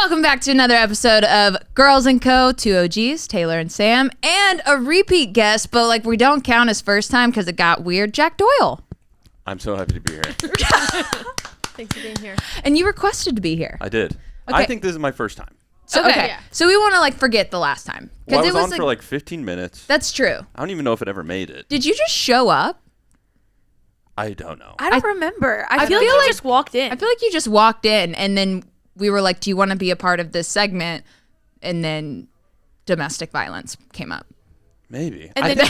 Welcome back to another episode of Girls & Co. 2 OGs, Taylor and Sam, and a repeat guest, but like we don't count as first time because it got weird, Jack Doyle. I'm so happy to be here. Thanks for being here. And you requested to be here. I did. Okay. I think this is my first time. So, okay. Yeah. So we want to like forget the last time. Well, I was it was on for like 15 minutes. That's true. I don't even know if it ever made it. Did you just show up? I don't know. I don't remember. I feel feel like like- you just walked in. I feel like you just walked in and then we were like, do you want to be a part of this segment? And then domestic violence came up. Maybe. And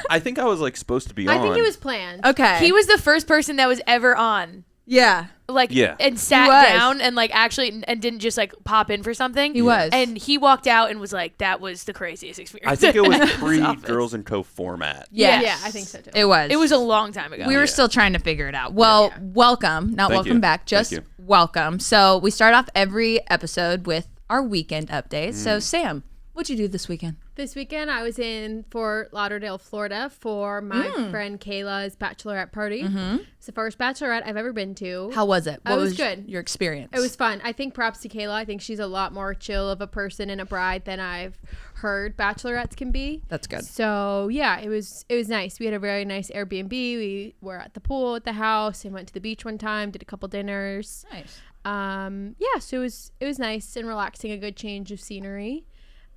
I think I was like supposed to be on. I think it was planned. Okay. He was the first person that was ever on. Yeah. Like, Yeah. and sat was. down and like actually, and didn't just like pop in for something. He was. And he walked out and was like, that was the craziest experience. I think it was in his pre office. Girls & Co. format. Yes. Yeah, I think so too. It was. It was a long time ago. We were still trying to figure it out. Well, welcome. Not Thank welcome you. back. Just Thank welcome. So we start off every episode with our weekend updates. So Sam, what'd you do this weekend? This weekend, I was in Fort Lauderdale, Florida for my friend Kayla's bachelorette party. It's the first bachelorette I've ever been to. How was it? It was good. Your experience? It was fun. I think props to Kayla. I think she's a lot more chill of a person and a bride than I've heard bachelorettes can be. That's good. So yeah, it was nice. We had a very nice Airbnb. We were at the pool at the house and went to the beach one time, did a couple dinners. Nice. Yeah, so it was nice and relaxing, a good change of scenery.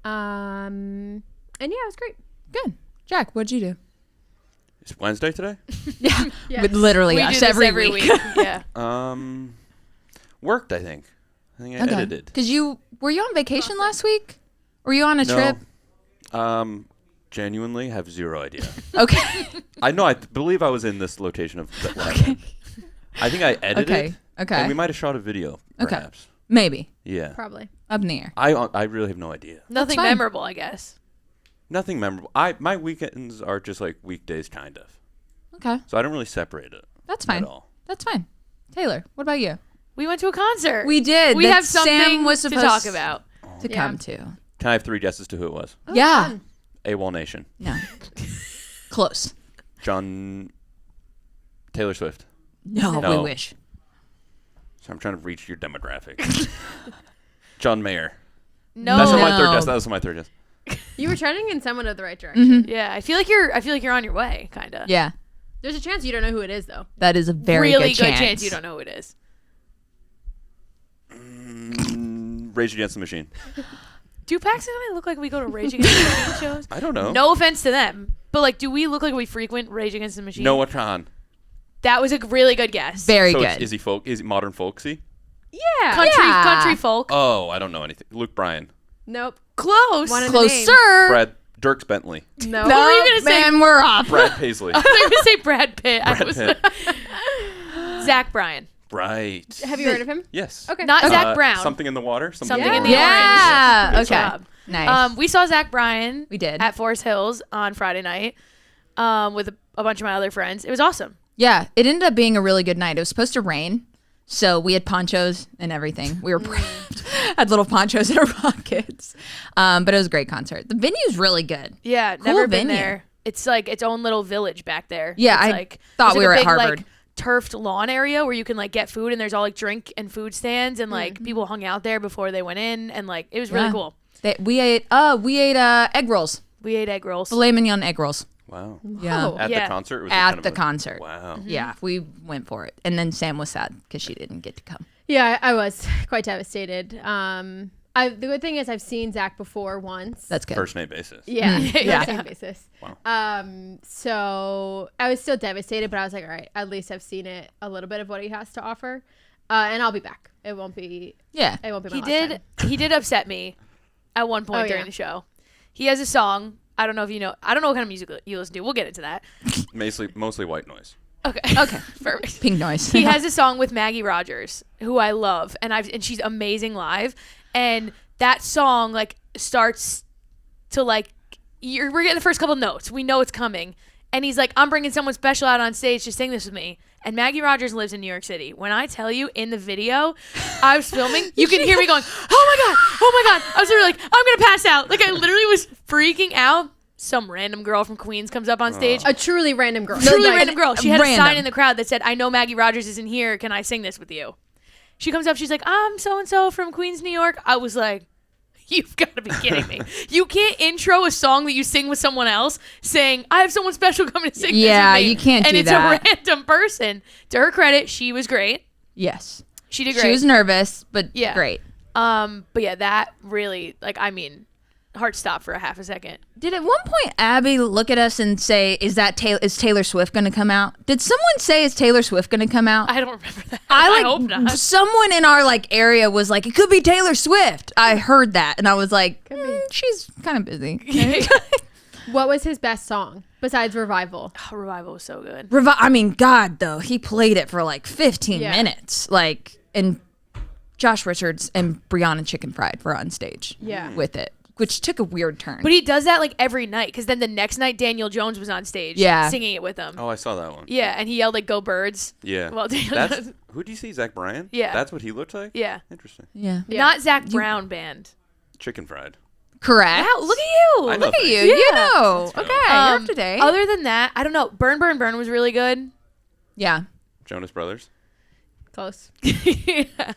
And yeah, it was great. Good. Jack, what'd you do? It's Wednesday today? Yes. But literally We us do this every week. Yeah. Worked, I think. I think I Okay. edited. Because were you on vacation last week? Were you on a No. trip? Genuinely have zero idea. Okay. I know. I believe I was in this location of when I went. I think I edited. Okay. Okay. And we might have shot a video, perhaps. Maybe. Yeah. Probably. Up in the air. I really have no idea. Nothing fine. memorable, I guess. Nothing memorable. My weekends are just like weekdays, kind of. Okay. So I don't really separate it. That's fine. At all. That's fine. Taylor, what about you? We went to a concert. We did. We that have something Sam was to supposed talk about. to Yeah. come to. Can I have 3 guesses to who it was? Yeah. fun. AWOL Nation. No. Close. Taylor Swift. No, No. we wish. So I'm trying to reach your demographic. John Mayer. No. That's not my No. third guess. That was my third guess. You were trending in somewhat of the right direction. Yeah, I feel like you're on your way, kind of. Yeah. There's a chance you don't know who it is, though. That is a very really good chance. you don't know who it is. Rage Against the Machine. Do Paxton and I look like we go to Rage Against the Machine shows? I don't know. No offense to them, but like, do we look like we frequent Rage Against the Machine? Noah Khan. That was a really good guess. Very So good. is he folk? Is he modern folksy? Yeah. Country folk. Oh, I don't know anything. Luke Bryan. Nope. Close. One of the names. Closer. Dirks Bentley. No. What were you gonna say? Man, we're off. Brad Paisley. I was going to say Brad Pitt. Brad Pitt. Zach Bryan. Right. Have you heard of him? Yes. Okay. Not Zach Brown. Something in the water. Something Yeah. in the Yeah. orange. Good Okay. job. Nice. We saw Zach Bryan. We did. At Forest Hills on Friday night with a bunch of my other friends. It was awesome. Yeah, it ended up being a really good night. It was supposed to rain, so we had ponchos and everything. We were prepped, had little ponchos in our pockets. But it was a great concert. The venue's really good. Yeah, Cool never been venue. there. It's like its own little village back there. Yeah, it's I like, thought there's we like were a at big, Harvard. Like, turfed lawn area where you can like get food and there's all like drink and food stands and like people hung out there before they went in and like it was really Yeah. cool. We ate egg rolls, We ate egg rolls. filet mignon egg rolls. Wow. Yeah. Oh. At Yeah. the concert? Was it At kind of the concert. Wow. Yeah, we went for it. And then Sam was sad because she didn't get to come. Yeah, I was quite devastated. The good thing is I've seen Zach before once. That's good. First name basis. Yeah, Yeah. same basis. Wow. So I was still devastated, but I was like, all right, at least I've seen it a little bit of what he has to offer, and I'll be back. It won't be. Yeah. It won't be. My He last did time. he did upset me at one point Oh, during yeah. the show. He has a song. I don't know if you know. I don't know what kind of music you listen to. We'll get into that. Mostly white noise. Okay. Okay. Perfect. Pink noise. He has a song with Maggie Rogers, who I love, and she's amazing live. And that song like starts to like we're getting the first couple notes. We know it's coming, and he's like, "I'm bringing someone special out on stage to sing this with me." And Maggie Rogers lives in New York City. When I tell you, in the video, I was filming, you can hear me going, "Oh my god!" I was literally like, "I'm gonna pass out!" Like I literally was freaking out. Some random girl from Queens comes up on stage. A truly random girl. Truly Like, random girl. She had a sign random. in the crowd that said, "I know Maggie Rogers isn't here. Can I sing this with you?" She comes up, she's like, I'm so-and-so from Queens, New York. I was like, you've got to be kidding me. You can't intro a song that you sing with someone else saying, I have someone special coming to sing this with me. You can't and do it's that. a random person. To her credit, she was great. Yes. She did great. She was nervous, but Yeah. great. But yeah, that really, heart stopped for a half a second. Did at one point Abby look at us and say, is Taylor Swift going to come out? Did someone say, is Taylor Swift going to come out? I don't remember that. I hope not. Someone in our area was like, it could be Taylor Swift. I heard that and I was like, she's kind of busy. What was his best song besides Revival? Oh, Revival was so good. God, though, he played it for 15 Yeah. minutes. And Josh Richards and Brianna Chicken Fried were on stage with it, which took a weird turn. But he does that every night, because then the next night Daniel Jones was on stage singing it with him. Oh, I saw that one. Yeah, and he yelled "Go Birds." Yeah. Well, Daniel That's Jones. who do you see? Zach Bryan? Yeah. That's what he looked like? Yeah. Interesting. yeah. Not Zach Brown band. Chicken fried. Correct. Wow, look at you. I know Look at things. you. You Yeah. know. Okay, you're up to date. Other than that, I don't know. Burn, Burn, Burn was really good. Yeah. Jonas Brothers. Close. Yeah.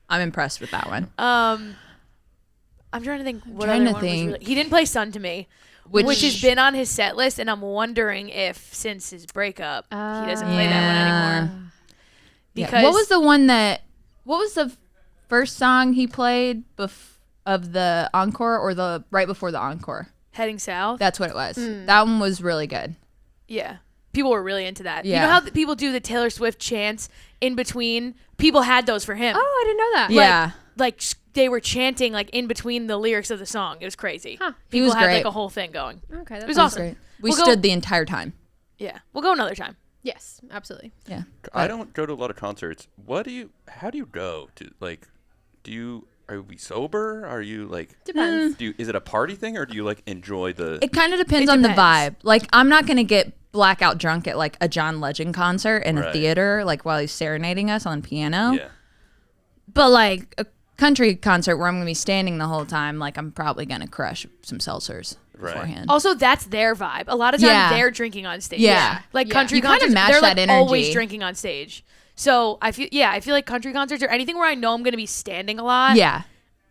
I'm impressed with that one. I'm trying to think what trying other to one think. was really. He didn't play "Sun to Me," which has been on his set list, and I'm wondering if since his breakup he doesn't play that one anymore. Yeah. Because What was the first song he played of the encore or the right before the encore? Heading South. That's what it was. That one was really good. Yeah. People were really into that. Yeah. You know how people do the Taylor Swift chants in between? People had those for him. Oh, I didn't know that. Yeah. They were chanting in between the lyrics of the song. It was crazy. Huh. He People was had great. a whole thing going. Okay. It was That was awesome. great. We We'll go- stood the entire time. Yeah. We'll go another time. Yes, absolutely. Yeah. I don't go to a lot of concerts. How do you go to are we sober? Are you Depends. is it a party thing or do you enjoy the It kind of depends It on the depends. vibe. I'm not going to get blackout drunk at a John Legend concert in a Right. theater while he's serenading us on piano. Yeah. But a country concert where I'm going to be standing the whole time, I'm probably going to crush some seltzers Right. beforehand. Also, that's their vibe. A lot of times Yeah. they're drinking on stage. Yeah. Country You kinda concerts, match they're that energy. always drinking on stage. So I feel like country concerts or anything where I know I'm going to be standing a lot. Yeah.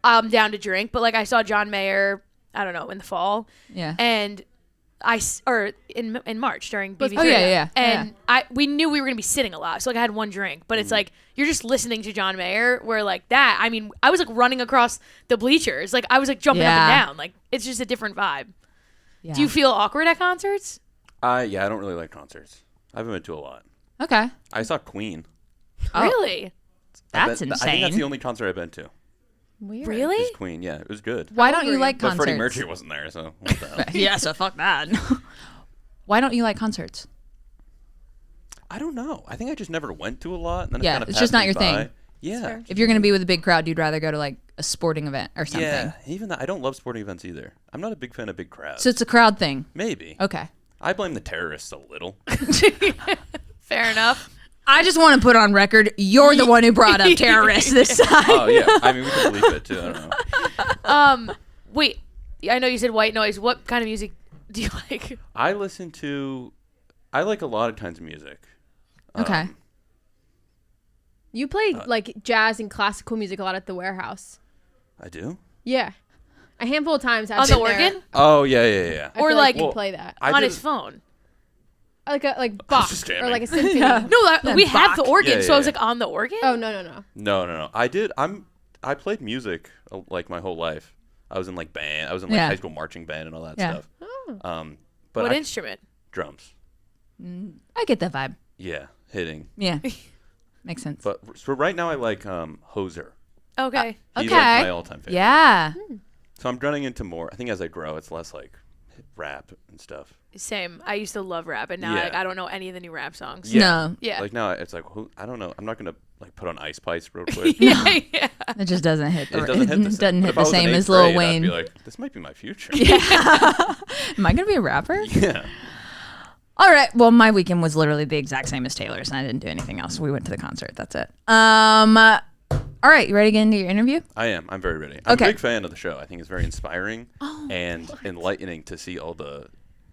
I'm down to drink. But I saw John Mayer, I don't know, in the fall. Yeah. And in March during BB3. Oh, yeah. And we knew we were gonna be sitting a lot, so I had one drink. But it's you're just listening to John Mayer, where that. I mean, I was running across the bleachers, I was jumping up Yeah. and down. It's just a different vibe. Yeah. Do you feel awkward at concerts? I don't really like concerts. I haven't been to a lot. Okay. I saw Queen. Oh. Really? That's I think that's insane. the only concert I've been to. Weird. Really? Is Queen. Yeah, it was good. Why don't you agree. like But concerts? Freddie Mercury wasn't there, so what the hell? Yeah, so fuck that. Why don't you like concerts? I don't know. I think I just never went to a lot. And then Yeah, it kinda it's just passed not me your thing. by. Yeah. fair. If you're going to be with a big crowd, you'd rather go to a sporting event or something. Yeah. Even that, I don't love sporting events either. I'm not a big fan of big crowds. So it's a crowd thing. Maybe. Okay. I blame the terrorists a little. Fair enough. I just want to put on record, you're the one who brought up terrorists this time. Oh yeah. I mean, we can believe it too. I don't know. Wait. I know you said white noise. What kind of music do you like? I like a lot of kinds of music. Okay. You play jazz and classical music a lot at the warehouse. I do. Yeah. A handful of times I've On the been there. organ? Oh yeah. I Or feel like- you Well, play that. I On did- his phone. Like Bach just or jamming. like a symphony. No, we have the Bach. organ, Yeah, so I was yeah. on the organ? Oh no. No. I played music my whole life. I was in band. I was in Yeah. high school marching band and all that Yeah. stuff. Oh. But What I- instrument? drums. I get that vibe. Yeah, hitting. Yeah. Makes sense. But for right now, I like Hoser. Okay. He's Okay. my all-time favorite. Yeah. So I'm running into more. I think as I grow, it's less rap and stuff. Same. I used to love rap, and now Yeah. I don't know any of the new rap songs. Yeah. No. Yeah. Now it's I don't know. I'm not gonna put on Ice Spice real quick. yeah. It just doesn't hit the, It doesn't hit the same. doesn't But hit if the I was in same eighth as Lil grade, Wayne. I'd be like, this might be my future. Am I going to be a rapper? Yeah. All right. Well, my weekend was literally the exact same as Taylor's, and I didn't do anything else. We went to the concert. That's it. All right. You ready to get into your interview? I am. I'm very ready. I'm Okay. a big fan of the show. I think it's very inspiring and enlightening to see all the.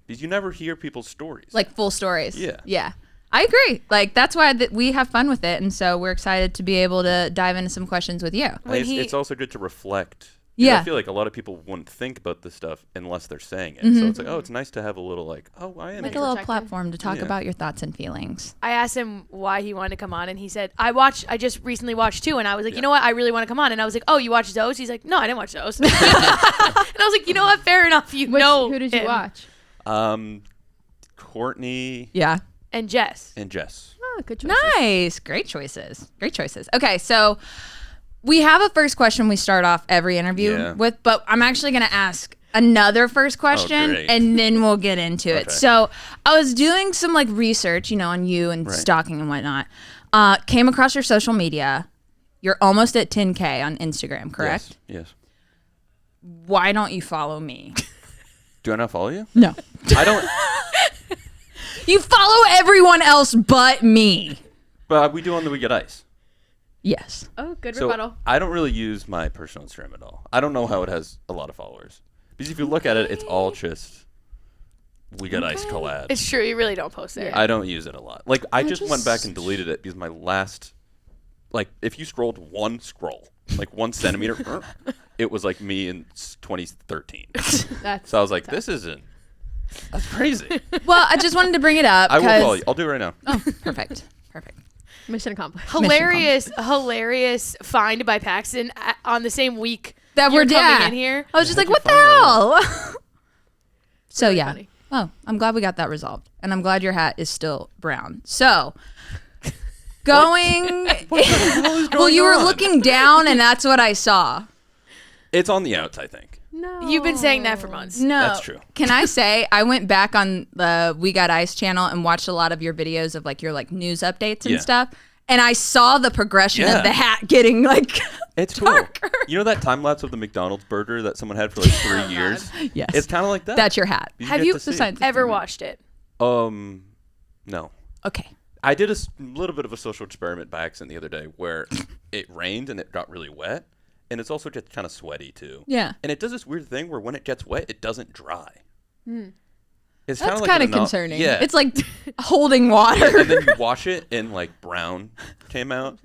Because you never hear people's stories. Full stories. Yeah. Yeah. I agree. Like, that's why we have fun with it. And so we're excited to be able to dive into some questions with you. It's also good to reflect. Yeah. I feel like a lot of people wouldn't think about this stuff unless they're saying it. So it's like, it's nice to have a little like, I am Like here. a little Protected. platform to talk about your thoughts and feelings. I asked him why he wanted to come on, and he said, I just recently watched 2, and I was like, you know what, I really want to come on. And I was like, oh, you watched those? He's like, no, I didn't watch those. And I was like, you know what, fair enough, Who did you him. watch? Courtney Yeah. And Jess. and Jess. Oh, good choices. Nice. Great choices. Great choices. Okay, so we have a first question we start off every interview with, but I'm actually going to ask another first question great. and then we'll get into it. Okay. So I was doing some like research, on you and stalking and whatnot. Came across your social media. You're almost at 10K on Instagram, correct? Yes. Why don't you follow me? Do I not follow you? No. I don't. You follow everyone else but me. But we do on the We Get Ice. Yes. Oh, good So rebuttal. I don't really use my personal Instagram at all. I don't know how it has a lot of followers. Because if you look at it, it's all just We Get Ice collab. It's true, you really don't post there. I don't use it a lot. Like, I just went back and deleted it because my last, like, if you scrolled one scroll, like 1 centimeter, it was like me in 2013. That's So I was like, that's crazy. Well, I just wanted to bring it up. I will 'cause- follow you. I'll do it right now. Oh, perfect. Perfect. mission accomplished. Hilarious find by Paxton on the same week That you're we're coming in here. I was just like, you what the find that hell? So Really yeah. funny. Oh, I'm glad we got that resolved. And I'm glad your hat is still brown. So going well, you were looking down and that's what I saw. It's on the outs, I think. No. You've been saying that for months. No. That's true. Can I say I went back on the We Got Ice channel and watched a lot of your videos of like your like news updates and Yeah. stuff. And I saw the progression Yeah. of the hat getting like It's darker. cool. You know that time lapse of the McDonald's burger that someone had for like 3 years? Yes. It's kind of like that. That's your hat. You Have get you to see. ever watched it? No. Okay. I did a little bit of a social experiment by accident the other day where it rained and it got really wet. And it's also just kind of sweaty too. Yeah. And it does this weird thing where when it gets wet, it doesn't dry. It's That's like kind an of concerning. Yeah. It's like holding water. And then you wash it and like brown came out.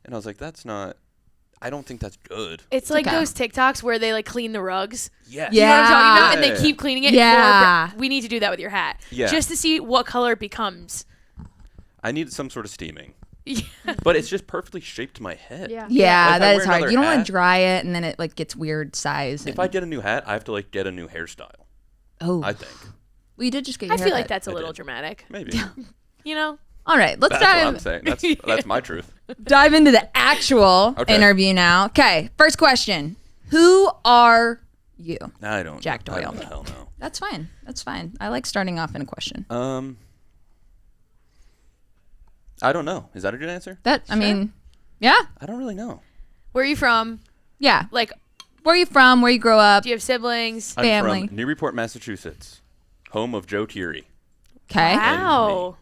And I was like, I don't think that's good. It's like okay. those TikToks where they like clean the rugs. Yes. You know what I'm talking about? And Yeah. they keep cleaning it. Yeah. We need to do that with your hat. Yeah. Just to see what color it becomes. I need some sort of steaming. But it's just perfectly shaped to my head. Yeah. Yeah, Like, if I that is wear hard. another You don't want hat- to dry it and then it like gets weird size. If I get a new hat, I have to like get a new hairstyle. oh, I think. well, you did just get your I feel like haircut. that's a I little did. dramatic. Maybe. You know? All right, let's That's what I'm dive saying. That's my truth. dive into the actual Okay. interview now. Okay, first question: who are you? I don't. Jack I Doyle. don't hell no. That's fine. That's fine. I like starting off in a question. I don't know. Is that a good answer? I mean, yeah, I don't really know. Where are you from? yeah. Like, Where are you from? Where you grow up? do you have siblings? I'm Family. from Newburyport, Massachusetts, home of Joe Thierry Okay, Wow.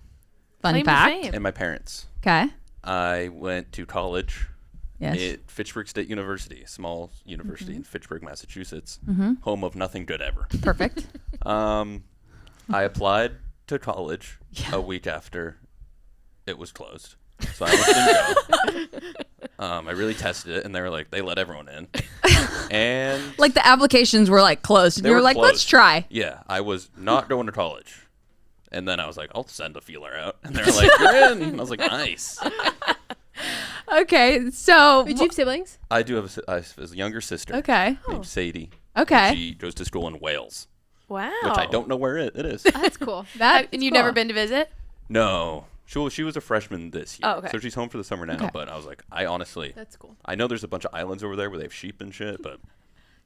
fun Claim to fact. fame. and my parents. Okay, I went to college yes. at Fitchburg State University, a small university Mm-hmm. in Fitchburg, Massachusetts, home of nothing good ever. Perfect. I applied to college a week after it was closed. So I almost didn't go. I really tested it, and they were like, they let everyone in. And Like the applications were like closed, and They you were were like, let's closed. try. yeah, I was not going to college. And then I was like, I'll send a feeler out. And they were like, you're in. And I was like, nice. Okay, so Did you have siblings? I do have a younger sister okay, named Sadie. okay. She goes to school in Wales, Wow. which I don't know where it is. That's cool. That And you've cool. never been to visit? No. She was a freshman this year. Oh, okay. So she's home for the summer now. Okay. But I was like, I honestly, That's cool. I know there's a bunch of islands over there where they have sheep and shit, but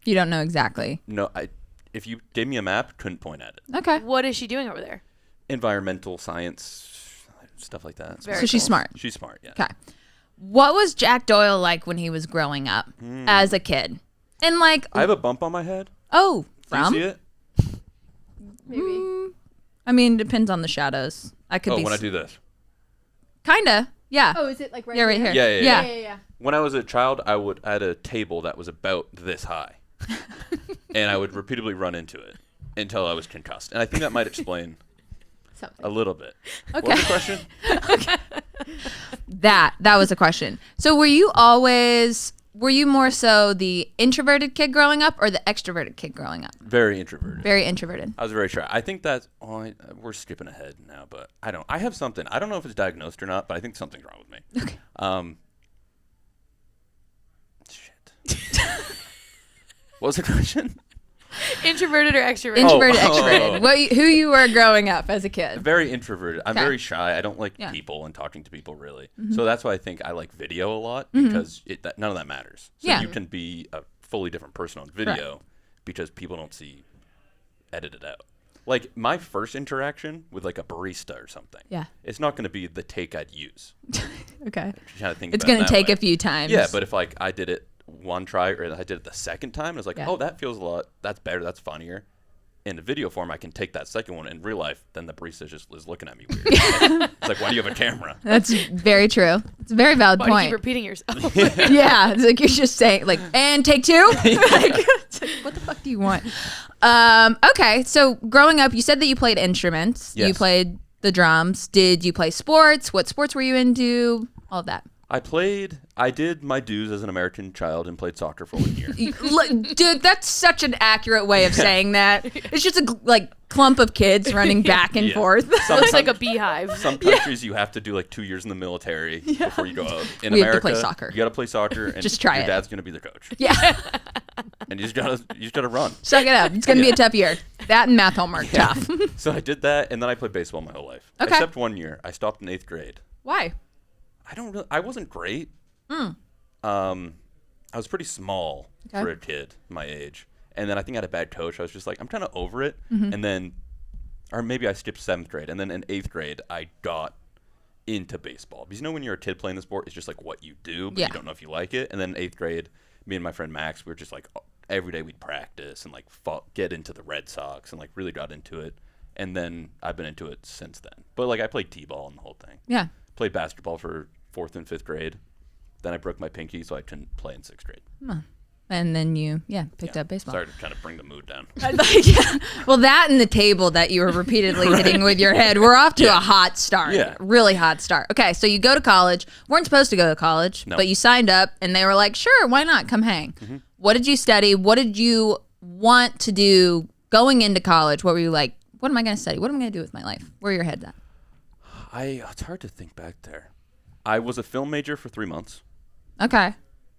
You don't know exactly. no, if you gave me a map, couldn't point at it. Okay, What is she doing over there? Environmental science, stuff like that. Very so she's cool. smart. She's smart, yeah. Okay. What was Jack Doyle like when he was growing up as a kid? And like, I have a bump on my head. oh, Do you from? see it? Maybe. I mean, depends on the shadows. I could Oh, be when I do this. kinda, yeah, Oh, is it like right yeah, right here, Yeah, yeah, Yeah, yeah, yeah. When I was a child, I had a table that was about this high. And I would repeatedly run into it until I was concussed. And I think that might explain Something. A little bit. Okay. What was the question? That was a question. So were you more so the introverted kid growing up or the extroverted kid growing up? Very introverted. Very introverted. I was very shy. I think that's. We're skipping ahead now, but I have something. I don't know if it's diagnosed or not, but I think something's wrong with me. Okay. Shit. What was the question? Introverted or extroverted? Introverted, extroverted. Who you were growing up as a kid? Very introverted. I'm Okay. very shy. I don't like Yeah. people and talking to people really. So that's why I think I like video a lot because none of that matters. So Yeah. you can be a fully different person on video because people don't see edited out. Like my first interaction with like a barista or something. Yeah. It's not going to be the take I'd use. Okay. Trying to think It's about it going to that take way. a few times. Yeah, but if like I did it one try or I did it the second time, it's like, Yeah. oh, that feels a lot. That's better. That's funnier. In the video form, I can take that second one. In real life, then the barista just is looking at me weird. It's like, why do you have a camera? That's very true. It's a very valid Why do you point. keep repeating yourself? Yeah, it's like you're just saying like, and take two. It's like, what the fuck do you want? Okay, so growing up, you said that you played instruments. Yes. You played the drums. Did you play sports? What sports were you into? All of that. I did my dues as an American child and played soccer for 1 year. Dude, that's such an accurate way of saying that. It's just a clump of kids running back and Yeah. forth. Looks like a beehive. Some countries you have to do like 2 years in the military before you go out. In We have to America, play soccer. you got to play soccer, and Just try your it. dad's gonna be the coach, Yeah, and you just gotta run. suck it up. It's gonna be a tough year. That and math homework, tough. So I did that, and then I played baseball my whole life, Okay. except 1 year. I stopped in 8th grade. Why? I wasn't great. I was pretty small Okay. for a kid my age, and then I think I had a bad coach. I was just like, I'm kind of over it, Mm-hmm. and then, or maybe I skipped 7th grade, and then in 8th grade I got into baseball because when you're a kid playing the sport, it's just like what you do, but Yeah. you don't know if you like it. And then 8th grade, me and my friend Max, we were just like every day we'd practice and like get into the Red Sox and like really got into it. And then I've been into it since then. But like I played t-ball and the whole thing. Yeah. Played basketball for 4th and 5th grade. Then I broke my pinky, so I couldn't play in 6th grade. And then you, picked up baseball. Sorry to kind of bring the mood down. Yeah. Well, that and the table that you were repeatedly hitting with your head, we're off to a hot start. Yeah. Really hot start. Okay, so you go to college. Weren't supposed to go to college, No. but you signed up and they were like, sure, why not? Come hang. Mm-hmm. What did you study? What did you want to do going into college? What were you like, what am I going to study? What am I going to do with my life? Where are your heads at? It's hard to think back there. I was a film major for 3 months. Okay.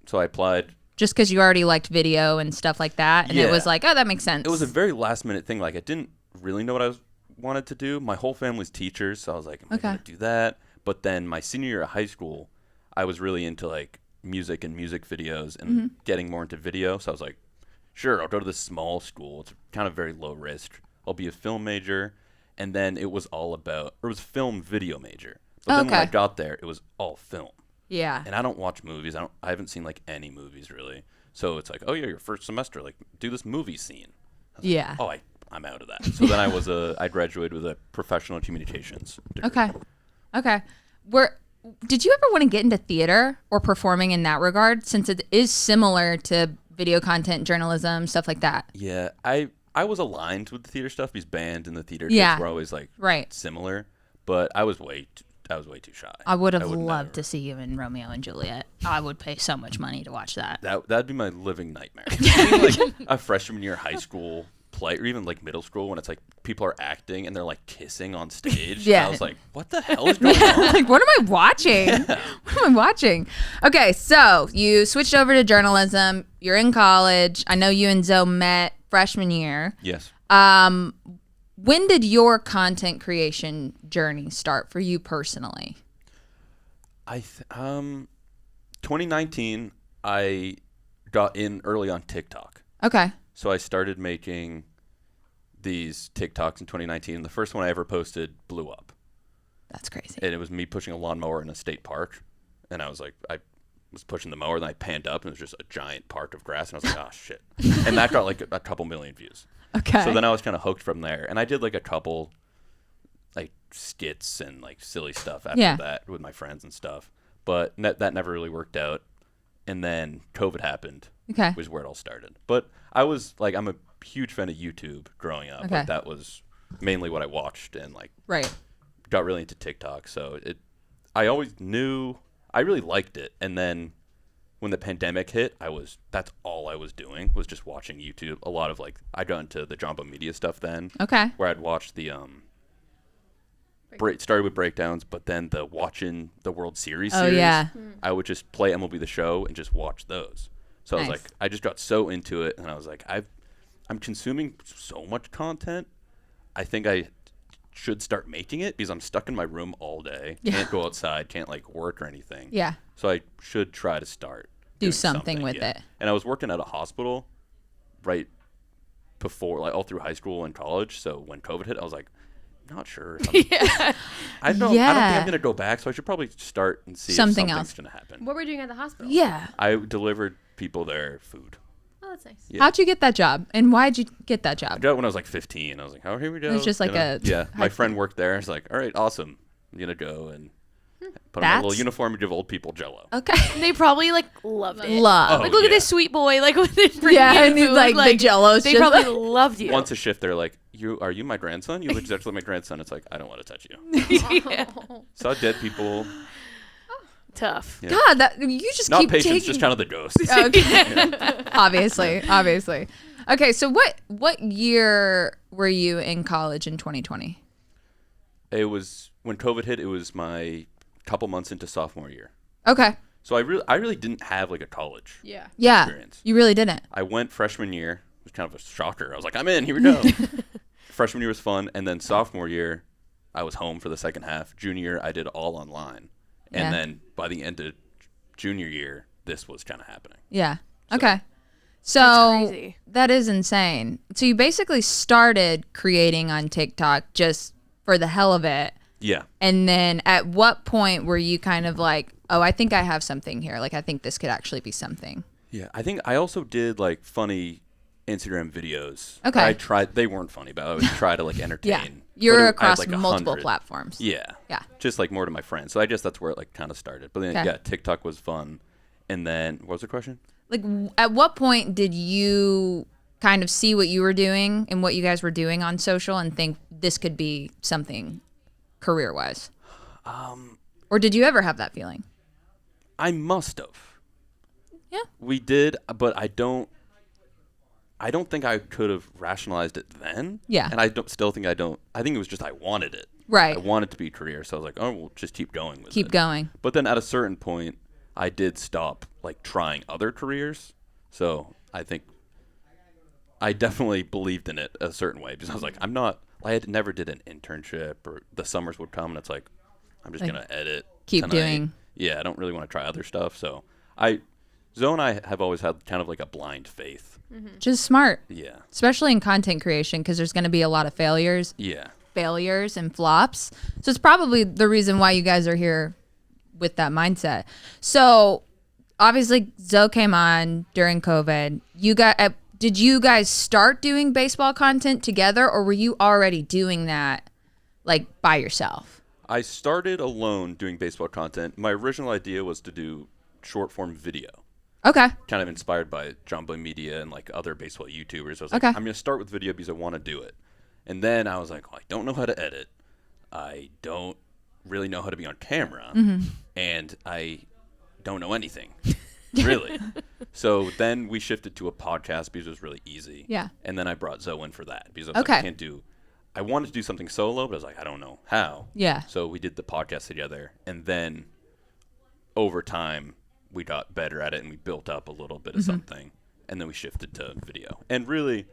So I applied. Just because you already liked video and stuff like that. And it Yeah. was like, oh, that makes sense. It was a very last minute thing. Like I didn't really know what I wanted to do. My whole family's teachers, so I was like, am I going to do that? But then my senior year of high school, I was really into like music and music videos and getting more into video. So I was like, sure, I'll go to this small school. It's kind of very low risk. I'll be a film major. And then it was film video major. But then when I Okay. got there, it was all film. Yeah. And I don't watch movies. I haven't seen like any movies really. So it's like, oh yeah, your first semester, like do this movie scene. Yeah. Oh, I'm out of that. So then I graduated with a professional communications degree. Okay. Did you ever want to get into theater or performing in that regard, since it is similar to video content, journalism, stuff like that? Yeah, I was aligned with the theater stuff because band and the theater Yeah. kids were always like Right. similar, but I was way too shy. I would have would loved never. to see you in Romeo and Juliet. I would pay so much money to watch that. That'd be my living nightmare. Being like a freshman year high school play or even like middle school when it's like people are acting and they're like kissing on stage. Yeah. I was like, what the hell is going on? Like, what am I watching? What am I watching? Okay, so you switched over to journalism. You're in college. I know you and Zoe met freshman year. Yes. When did your content creation journey start for you personally? 2019, I got in early on TikTok. Okay. So I started making these TikToks in 2019. The first one I ever posted blew up. That's crazy. And it was me pushing a lawnmower in a state park. And I was like, I was pushing the mower, then I panned up, and it was just a giant park of grass. And I was like, oh, shit. And that got like a couple million views. Okay. So then I was kind of hooked from there. And I did like a couple like skits and like silly stuff after that with my friends and stuff. But that never really worked out. And then COVID happened. Okay. Was where it all started. But I was like, I'm a huge fan of YouTube growing up. Okay. Like that was mainly what I watched and like Right. got really into TikTok. So I always knew I really liked it. And then when the pandemic hit, that's all I was doing was just watching YouTube. A lot of like I got into the Jumbo Media stuff then. Okay. Where I'd watch the started with breakdowns, but then watching the World Series series. Yeah. I would just play MLB The Show and just watch those. So I was Nice. like, I just got so into it, and I was like, I'm consuming so much content. I think I should start making it because I'm stuck in my room all day. Yeah. Can't go outside, can't like work or anything. Yeah. So I should try to start Do doing something with it. And I was working at a hospital right before, like all through high school and college. So when COVID hit, I was like, not sure. Yeah. I don't think I'm gonna go back. So I should probably start and see Something if else. something's gonna happen. What were you doing at the hospital? Yeah. I delivered people their food. Oh, that's nice. Yeah. How'd you get that job? And why'd you get that I job? got it when I was like 15. I was like, oh, here we go. It's just like Yeah. My high friend worked there. I was like, all right, awesome. I'm gonna go and put on a little That's- uniform and give old people Jello. Okay. They probably like loved it. Love. Oh, Like, look at yeah. this sweet boy. Like, when they bring Yeah, you and he's food, like, the Jello's They just probably like- loved you. Once a shift, they're like, are you my grandson? You look exactly like my grandson. It's like, I don't want to touch you. Yeah. Saw dead people. Tough. Yeah. God, that you just Not keep patients, taking. just kind of the ghosts. Okay. Obviously. Okay, so what year were you in college in 2020? It was when COVID hit. It was my couple months into sophomore year. Okay. So I really didn't have like a college Yeah. Yeah. experience. You really didn't. I went freshman year. It was kind of a shocker. I was like, I'm in. Here we go. Freshman year was fun, and then sophomore year, I was home for the second half. Junior year, I did all online, Yeah. and then by the end of junior year, this was kind of happening. Yeah. So- Okay. So That's crazy. that is insane. So you basically started creating on TikTok just for the hell of it. Yeah. And then at what point were you kind of like, oh, I think I have something here. Like, I think this could actually be something. Yeah. I think I also did like funny Instagram videos. Okay. I tried. They weren't funny, but I would try to like entertain. Yeah. But You're I had, across like, multiple 100. platforms. Yeah. Yeah. Just like more to my friends. So I guess that's where it like kind of started. But then Okay. yeah, TikTok was fun. And then what was the question? Like, at what point did you kind of see what you were doing and what you guys were doing on social and think this could be something career-wise? Or did you ever have that feeling? I must have. Yeah. We did, but I don't think I could have rationalized it then. Yeah. And I think it was just I wanted it. Right. I wanted to be a career, so I was like, oh, we'll just keep going with it. Keep going. But then at a certain point, I did stop like trying other careers. So I think I definitely believed in it a certain way because I was like, I had never did an internship or the summers would come and it's like, I'm just Like, going to edit. keep tonight. doing. Yeah, I don't really want to try other stuff. So Zoe and I have always had kind of like a blind faith. Just smart, Yeah. especially in content creation because there's going to be a lot of failures and flops. So it's probably the reason why you guys are here with that mindset. So obviously Zoe came on during COVID. Did you guys start doing baseball content together or were you already doing that like by yourself? I started alone doing baseball content. My original idea was to do short form video, Okay. kind of inspired by Jumbo Media and like other baseball YouTubers. I was Okay. like, I'm going to start with video because I want to do it. And then I was like, well, I don't know how to edit. I don't really know how to be on camera. And I don't know anything, really. So then we shifted to a podcast because it was really easy. Yeah. And then I brought Zoe in for that because I was Okay. like, I wanted to do something solo, but I was like, I don't know how. Yeah. So we did the podcast together. And then over time, we got better at it and we built up a little bit of something. And then we shifted to video. And really,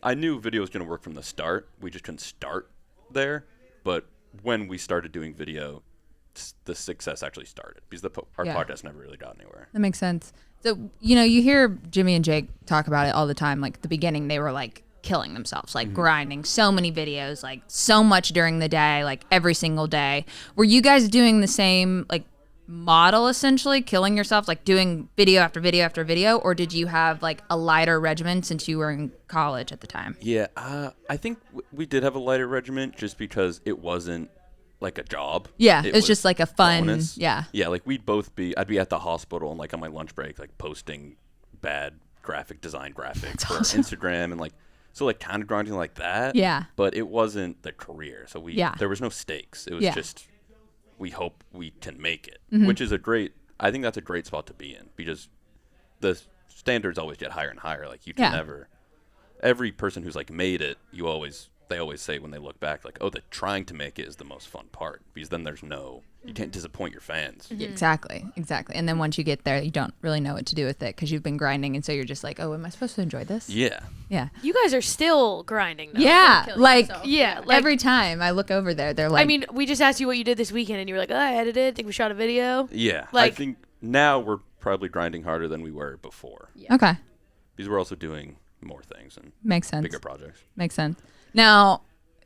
I knew video was going to work from the start. We just couldn't start there. But when we started doing video, the success actually started because our Yeah. podcast never really got anywhere. That makes sense. So, you hear Jimmy and Jake talk about it all the time. Like, at the beginning, they were, like, killing themselves, like, grinding so many videos, like, so much during the day, like, every single day. Were you guys doing the same, like, model, essentially, killing yourself, like, doing video after video after video? Or did you have, like, a lighter regimen since you were in college at the time? Yeah, I think we did have a lighter regimen just because it wasn't like a job. Yeah, It it's just, like, a fun, bonus. yeah. Yeah, like I'd be at the hospital and like on my lunch break, like posting bad graphic design graphics for awesome. Instagram and like, So like kind of grinding like that. Yeah. But it wasn't the career. So there was no stakes. It was just, we hope we can make it, which is I think that's a great spot to be in, because the standards always get higher and higher. Like you can never, every person who's like made it, they always say when they look back, like, oh, the trying to make it is the most fun part, because then you can't disappoint your fans. Exactly. And then once you get there, you don't really know what to do with it because you've been grinding, and so you're just like, oh, am I supposed to enjoy this? Yeah. You guys are still grinding, though. Yeah, like like, every time I look over there, they're like, I mean, we just asked you what you did this weekend, and you were like, oh, I edited. I think we shot a video. Yeah. Like, I think now we're probably grinding harder than we were before. Okay. Because we're also doing more things and Makes sense. bigger projects. Makes sense. Now,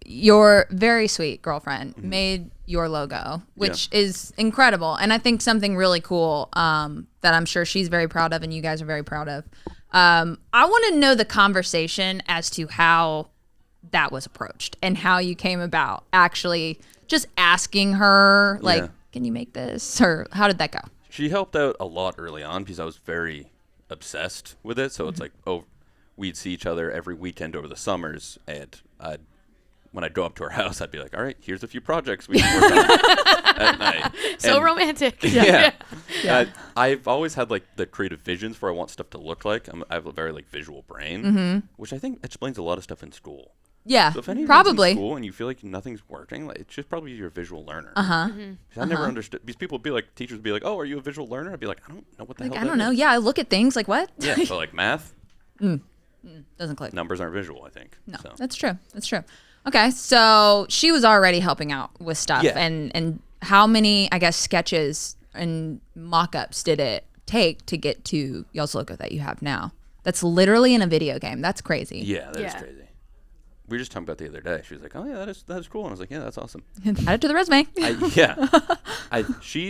your very sweet girlfriend made your logo, which is incredible, and I think something really cool that I'm sure she's very proud of and you guys are very proud of. I want to know the conversation as to how that was approached and how you came about actually just asking her, like, can you make this? Or how did that go? She helped out a lot early on because I was very obsessed with it. So it's like, we'd see each other every weekend over the summers, and when I'd go up to her house, I'd be like, all right, here's a few projects we can work on at night. So romantic. Yeah. I've always had like the creative visions for I want stuff to look like. I have a very like visual brain, which I think explains a lot of stuff in school. Yeah, So if anyone's probably. in school and you feel like nothing's working, like, it's just probably you're a visual learner. Mm-hmm. I never understood. These people would be like, teachers would be like, oh, are you a visual learner? I'd be like, I don't know what the hell I don't that know. is. Yeah, I look at things like, what? Yeah, but like math, Doesn't click. numbers aren't visual, I think. No, So. that's true. Okay, so she was already helping out with stuff. Yeah. And how many, I guess, sketches and mock-ups did it take to get to y'all's logo that you have now? That's literally in a video game. That's crazy. Yeah, that is crazy. We were just talking about the other day. She was like, oh, yeah, that is cool. And I was like, yeah, that's awesome. Add it to the resume. She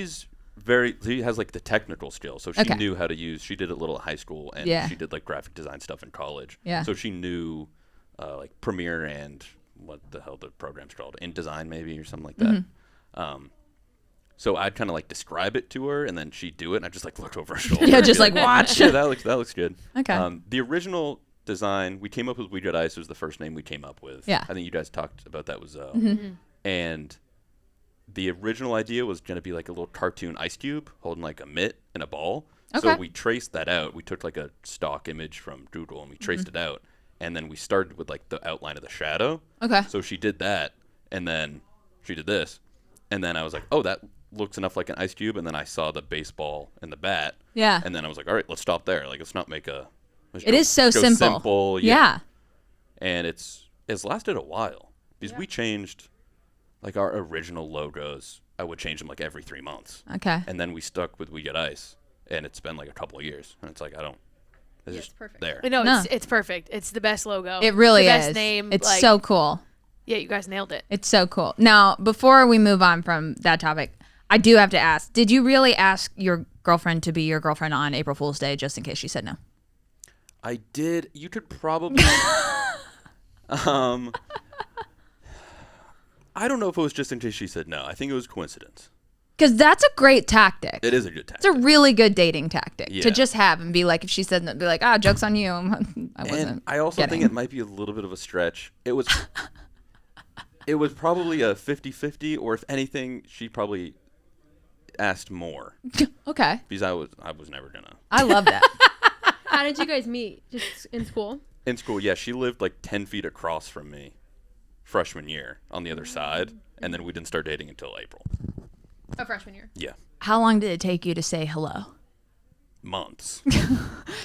has like the technical skills. So she knew how to use, she did it a little at high school, and she did like graphic design stuff in college. Yeah. So she knew like Premiere and what the hell the program's called, InDesign maybe or something like that. So I'd kind of like describe it to her, and then she'd do it, and I'd just like look over her shoulder. Yeah, just like watch. Yeah, that looks good. Okay. The original design we came up with, We Got Ice, was the first name we came up with. Yeah. I think you guys talked about that with Zoe. And the original idea was going to be like a little cartoon ice cube holding like a mitt and a ball. Okay. So we traced that out. We took like a stock image from Google and we traced it out. And then we started with like the outline of the shadow. Okay. So she did that, and then she did this. And then I was like, oh, that looks enough like an ice cube. And then I saw the baseball and the bat. Yeah. And then I was like, all right, let's stop there. Like, let's not make a... It is so simple. Yeah. And it's lasted a while because we changed like our original logos. I would change them like every 3 months. Okay. And then we stuck with We Get Ice, and it's been like a couple of years. And it's like, it's just perfect. there. No, No. it's perfect. It's the best logo. It really the is. best name. It's like, so cool. Yeah, you guys nailed it. It's so cool. Now, before we move on from that topic, I do have to ask, did you really ask your girlfriend to be your girlfriend on April Fool's Day just in case she said no? I did. You could probably... I don't know if it was just in case she said no. I think it was coincidence. Because that's a great tactic. It is a good tactic. It's a really good dating tactic Yeah. to just have and be like, if she said no, be like, joke's on you. I wasn't. And I also think it might be a little bit of a stretch. It was probably a 50-50, or if anything, she probably asked more. Okay. Because I was never gonna. I love that. How did you guys meet? Just in school? In school, yeah, she lived like 10 feet across from me freshman year on the other side, and then we didn't start dating until April. Oh, freshman year. Yeah. How long did it take you to say hello? Months.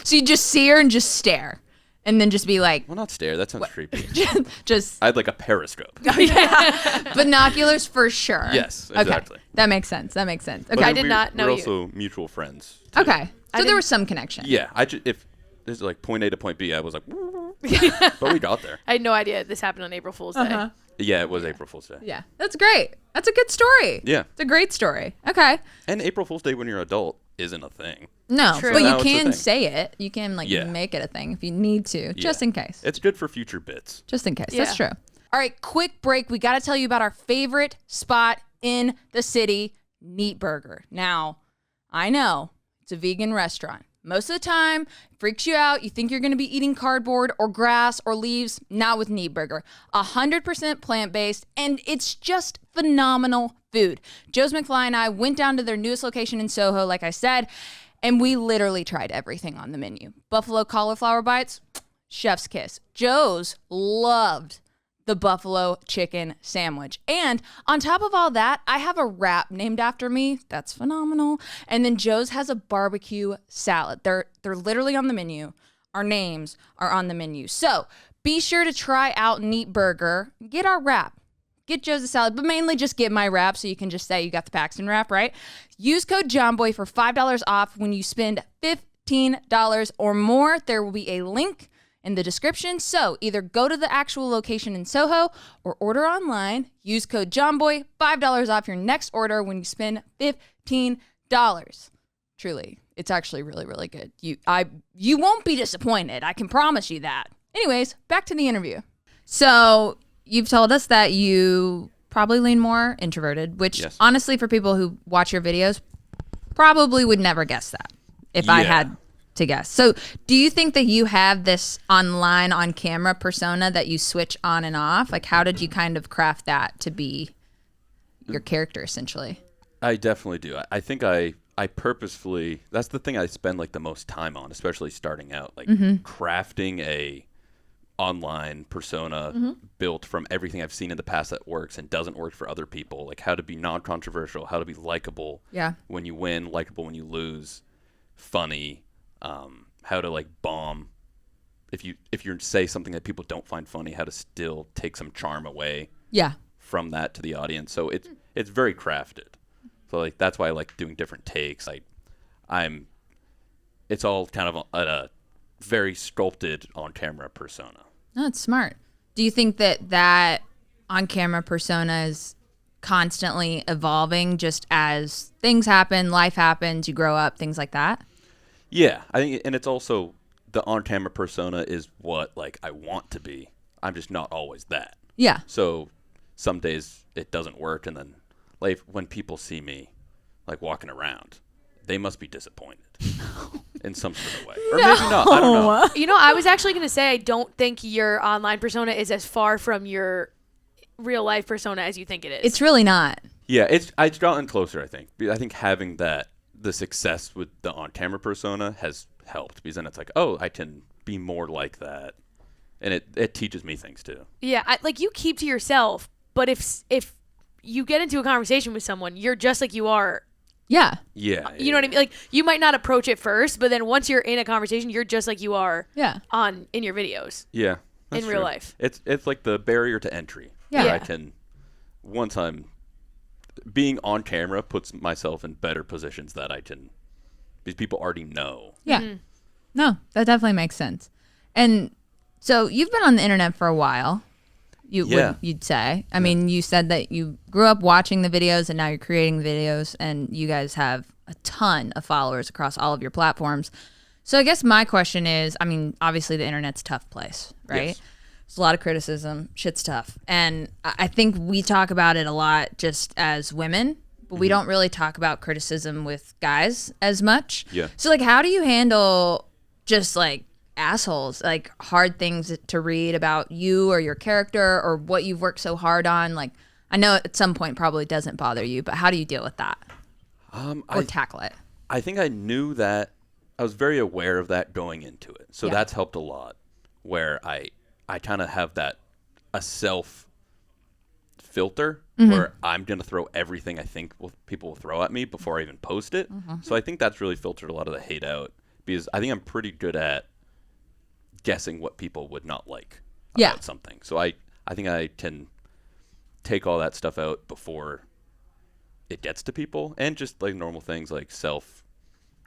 So you just see her and just stare and then just be like, Well, not stare. That sounds creepy. just I had like a periscope. binoculars for sure. Yes, Okay. exactly. That makes sense. Okay. But I did not know we're you. also mutual friends. Too. Okay. So there was some connection. Yeah, if this is like point A to point B, I was like, but we got there. I had no idea this happened on April Fool's Day. Yeah, it was April Fool's Day. Yeah. That's great. That's a good story. Yeah. It's a great story. Okay. And April Fool's Day when you're an adult isn't a thing. No, True. but Now you it's a can thing. say it. You can make it a thing if you need to, just in case. It's good for future bits. Just in case. Yeah. That's true. All right, quick break. We got to tell you about our favorite spot in the city, Neat Burger. Now, I know it's a vegan restaurant. Most of the time, freaks you out. You think you're going to be eating cardboard or grass or leaves. Not with Neat Burger. 100% plant-based, and it's just phenomenal food. Joe's McFly and I went down to their newest location in Soho, like I said, and we literally tried everything on the menu. Buffalo cauliflower bites, chef's kiss. Joe's loved the buffalo chicken sandwich. And on top of all that, I have a wrap named after me. That's phenomenal. And then Joe's has a barbecue salad. They're literally on the menu. Our names are on the menu. So be sure to try out Neat Burger. Get our wrap. Get Joe's a salad, but mainly just get my wrap so you can just say you got the Paxton wrap, right? Use code JOHNBOY for $5 off when you spend $15 or more. There will be a link in the description. So either go to the actual location in Soho or order online. Use code JOHNBOY, $5 off your next order when you spend $15. Truly, it's actually really, really good. You won't be disappointed. I can promise you that. Anyways, back to the interview. So you've told us that you probably lean more introverted, which Yes. honestly, for people who watch your videos, probably would never guess that if I had to guess. So do you think that you have this online, on camera persona that you switch on and off? Like, how did you kind of craft that to be your character, essentially? I definitely do. I think I purposefully, that's the thing I spend like the most time on, especially starting out, like crafting a online persona built from everything I've seen in the past that works and doesn't work for other people, like how to be non-controversial, how to be likable when you win, likable when you lose, funny, how to like bomb if you say something that people don't find funny, how to still take some charm away from that to the audience. So it's very crafted. So like that's why I like doing different takes. It's all kind of a very sculpted on camera persona. No, that's smart. Do you think that on camera persona is constantly evolving just as things happen, life happens, you grow up, things like that? Yeah, I think, and it's also the on-camera persona is what like I want to be. I'm just not always that. Yeah. So some days it doesn't work, and then like when people see me like walking around, they must be disappointed in some sort of way, or maybe not. I don't know. You know, I was actually going to say I don't think your online persona is as far from your real life persona as you think it is. It's really not. Yeah, it's gotten closer. I think having the success with the on-camera persona has helped, because then it's like, oh, I can be more like that, and it teaches me things too. Yeah, like you keep to yourself, but if you get into a conversation with someone, you're just like you are. Yeah. Yeah. You know what I mean? Like you might not approach it first, but then once you're in a conversation, you're just like you are. Yeah. In your videos. Yeah. In real life. It's like the barrier to entry. Yeah. Where I can, once I'm being on camera, puts myself in better positions that I can, because people already know. Yeah. Mm-hmm. No, that definitely makes sense. And so you've been on the internet for a while. You'd say. I mean, you said that you grew up watching the videos and now you're creating the videos, and you guys have a ton of followers across all of your platforms. So I guess my question is, I mean, obviously the internet's a tough place, right? Yes. There's a lot of criticism. Shit's tough. And I think we talk about it a lot just as women, but we don't really talk about criticism with guys as much. Yeah. So like, how do you handle just like assholes, like hard things to read about you or your character or what you've worked so hard on? Like, I know at some point probably doesn't bother you, but how do you deal with that or tackle it? I think I knew that. I was very aware of that going into it, so that's helped a lot. Where I kind of have a self filter where I'm gonna throw everything I think people will throw at me before I even post it. So I think that's really filtered a lot of the hate out, because I think I'm pretty good at guessing what people would not like about something. So I think I can take all that stuff out before it gets to people, and just like normal things like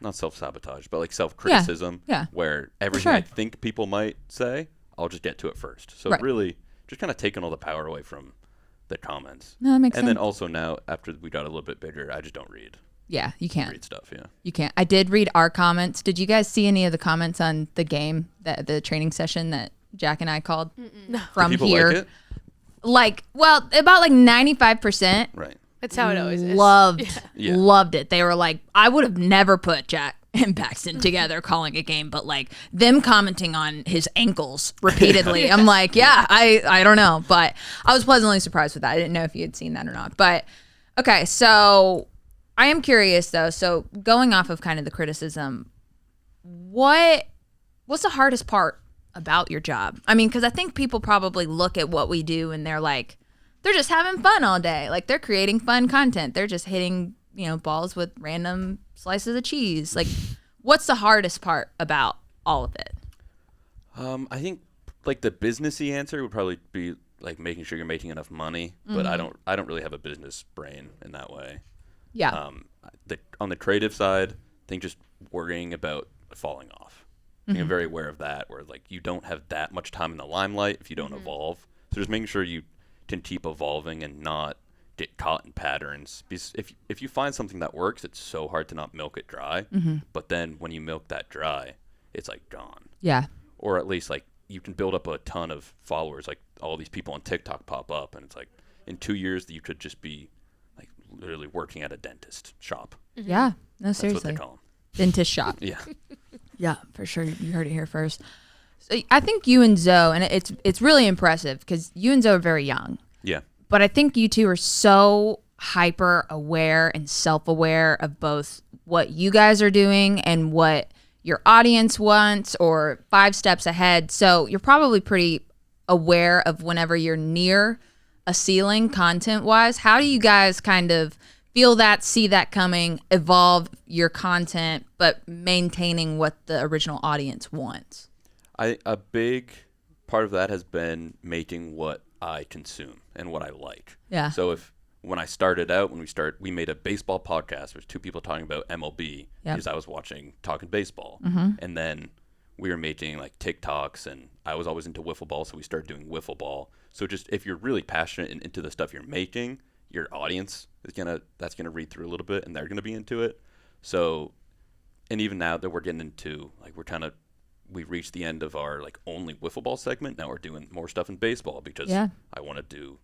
not self-sabotage, but like self-criticism, where everything I think people might say, I'll just get to it first. So really just kind of taking all the power away from the comments. No, that makes sense. And then also now, after we got a little bit bigger, I just don't read. Yeah, you can't. Read stuff, yeah. You can't. I did read our comments. Did you guys see any of the comments on the game, the training session that Jack and I called from people here? like it? Like, well, about like 95%. Right. That's how it always is. Loved it. They were like, I would have never put Jack and Paxton together calling a game, but like them commenting on his ankles repeatedly. I'm like, yeah, I don't know, but I was pleasantly surprised with that. I didn't know if you had seen that or not. But okay, so I am curious though. So going off of kind of the criticism, what's the hardest part about your job? I mean, because I think people probably look at what we do and they're like, they're just having fun all day. Like they're creating fun content. They're just hitting, balls with random slices of cheese. Like, what's the hardest part about all of it? I think like the businessy answer would probably be like making sure you're making enough money, but I don't really have a business brain in that way. Yeah. On the creative side, I think just worrying about falling off. I think I'm very aware of that, where like you don't have that much time in the limelight if you don't evolve. So just making sure you can keep evolving and not get caught in patterns. Because if you find something that works, it's so hard to not milk it dry. But then when you milk that dry, it's like gone. Yeah. Or at least like you can build up a ton of followers. Like all these people on TikTok pop up, and it's like in 2 years you could just be like literally working at a dentist shop. Yeah. No, seriously. That's what they call them. Dentist shop. Yeah. Yeah, for sure. You heard it here first. So I think you and Zoe, and it's really impressive because you and Zoe are very young. Yeah. But I think you two are so hyper aware and self-aware of both what you guys are doing and what your audience wants, or 5 steps ahead. So you're probably pretty aware of whenever you're near a ceiling content-wise. How do you guys kind of feel that, see that coming, evolve your content, but maintaining what the original audience wants? A big part of that has been making what I consume and what I like. Yeah. So when I started out, we made a baseball podcast. There's 2 people talking about MLB because I was watching Talking Baseball. And then we were making like TikToks, and I was always into wiffle ball, so we started doing wiffle ball. So just if you're really passionate and into the stuff you're making, your audience is that's gonna read through a little bit, and they're gonna be into it. So, and even now that we're getting into like we've reached the end of our like only wiffle ball segment. Now we're doing more stuff in baseball because I want to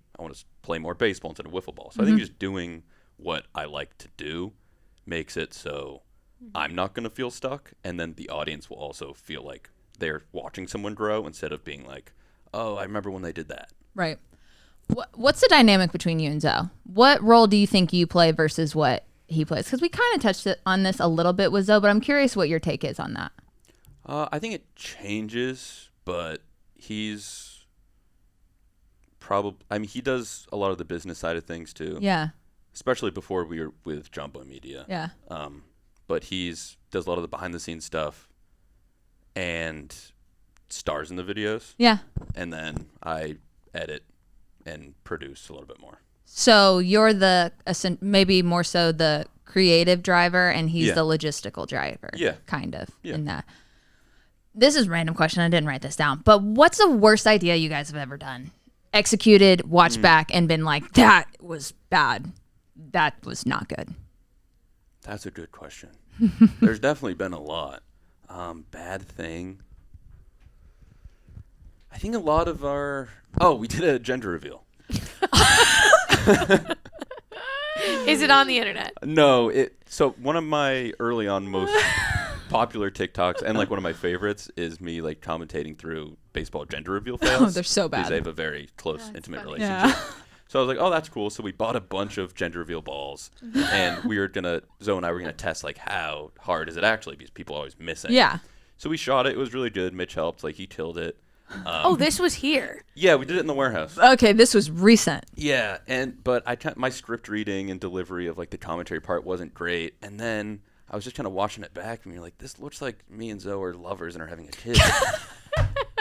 play more baseball instead of wiffle ball. So I think just doing what I like to do makes it so I'm not gonna feel stuck, and then the audience will also feel like they're watching someone grow instead of being like, oh, I remember when they did that. Right. What's the dynamic between you and Zoe? What role do you think you play versus what he plays? Because we kind of touched on this a little bit with Zoe, but I'm curious what your take is on that. I think it changes, but he's probably, he does a lot of the business side of things too. Yeah. Especially before we were with Jumbo Media. Yeah. But does a lot of the behind the scenes stuff and stars in the videos. Yeah. And then I edit and produce a little bit more. So you're maybe more so the creative driver, and he's the logistical driver. Yeah. Kind of in that. This is a random question. I didn't write this down. But what's the worst idea you guys have ever done? Executed, watched back, and been like, that was bad. That was not good. That's a good question. There's definitely been a lot. Bad thing. I think a lot of we did a gender reveal. Is it on the internet? No, so one of my early on most popular TikToks and like one of my favorites is me like commentating through baseball gender reveal fails. Oh, they're so bad. Because they have a very close, intimate funny. relationship. Yeah. So I was like, oh, that's cool. So we bought a bunch of gender reveal balls, and Zoe and I were gonna test like how hard is it actually, because people are always missing. Yeah. So we shot it. It was really good. Mitch helped. Like he killed it. This was here. Yeah, we did it in the warehouse. Okay, this was recent. Yeah, but my script reading and delivery of like the commentary part wasn't great, and then I was just kind of watching it back, and you're like, this looks like me and Zoe are lovers and are having a kid.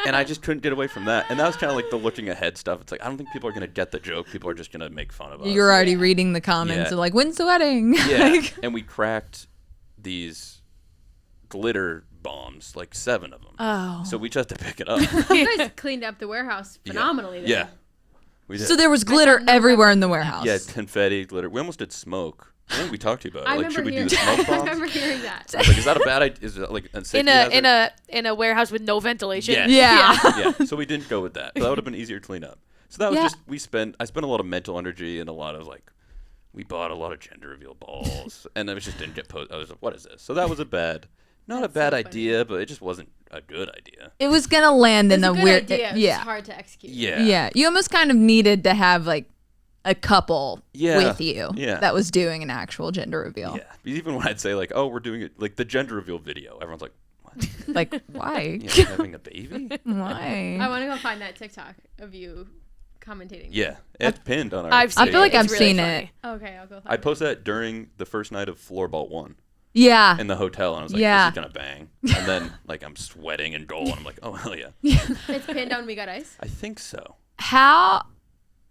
And I just couldn't get away from that. And that was kind of like the looking ahead stuff. It's like, I don't think people are going to get the joke. People are just going to make fun of us. You're already reading the comments of like, when's the wedding? Yeah. And we cracked these glitter bombs, like 7 of them. Oh. So we just had to pick it up. You guys cleaned up the warehouse phenomenally. Then. Yeah. We did. So there was glitter everywhere in the warehouse. Yeah, confetti, glitter. We almost did smoke. I think we talked to you about it. Like, should we do hearing the smoke bombs? I remember hearing that. I was like, is that a bad idea? Is it like a safety hazard? in a warehouse with no ventilation. Yes. Yeah. Yeah. So we didn't go with that. So that would have been easier to clean up. So that was I spent a lot of mental energy and a lot of like we bought a lot of gender reveal balls, and it just didn't get posted. I was like, what is this? So that was not a bad idea, but it just wasn't a good idea. It was gonna land in It's a a good weird. idea. It's Yeah. just hard to execute. Yeah. Yeah. You almost kind of needed to have like a couple with you that was doing an actual gender reveal. Yeah. Even when I'd say like, oh, we're doing it like the gender reveal video, everyone's like, what? Like, why? Yeah, having a baby? Why? I want to go find that TikTok of you commentating. Yeah. It's pinned on our I've seen I feel like it. I've It's really seen funny. it. Okay, I'll go find I it. posted that during the first night of Floorball 1 Yeah. in the hotel, and I was like, Yeah. this is going to bang. And then like I'm sweating in goal, and I'm like, oh, hell yeah. It's pinned on We Got Ice. I think so.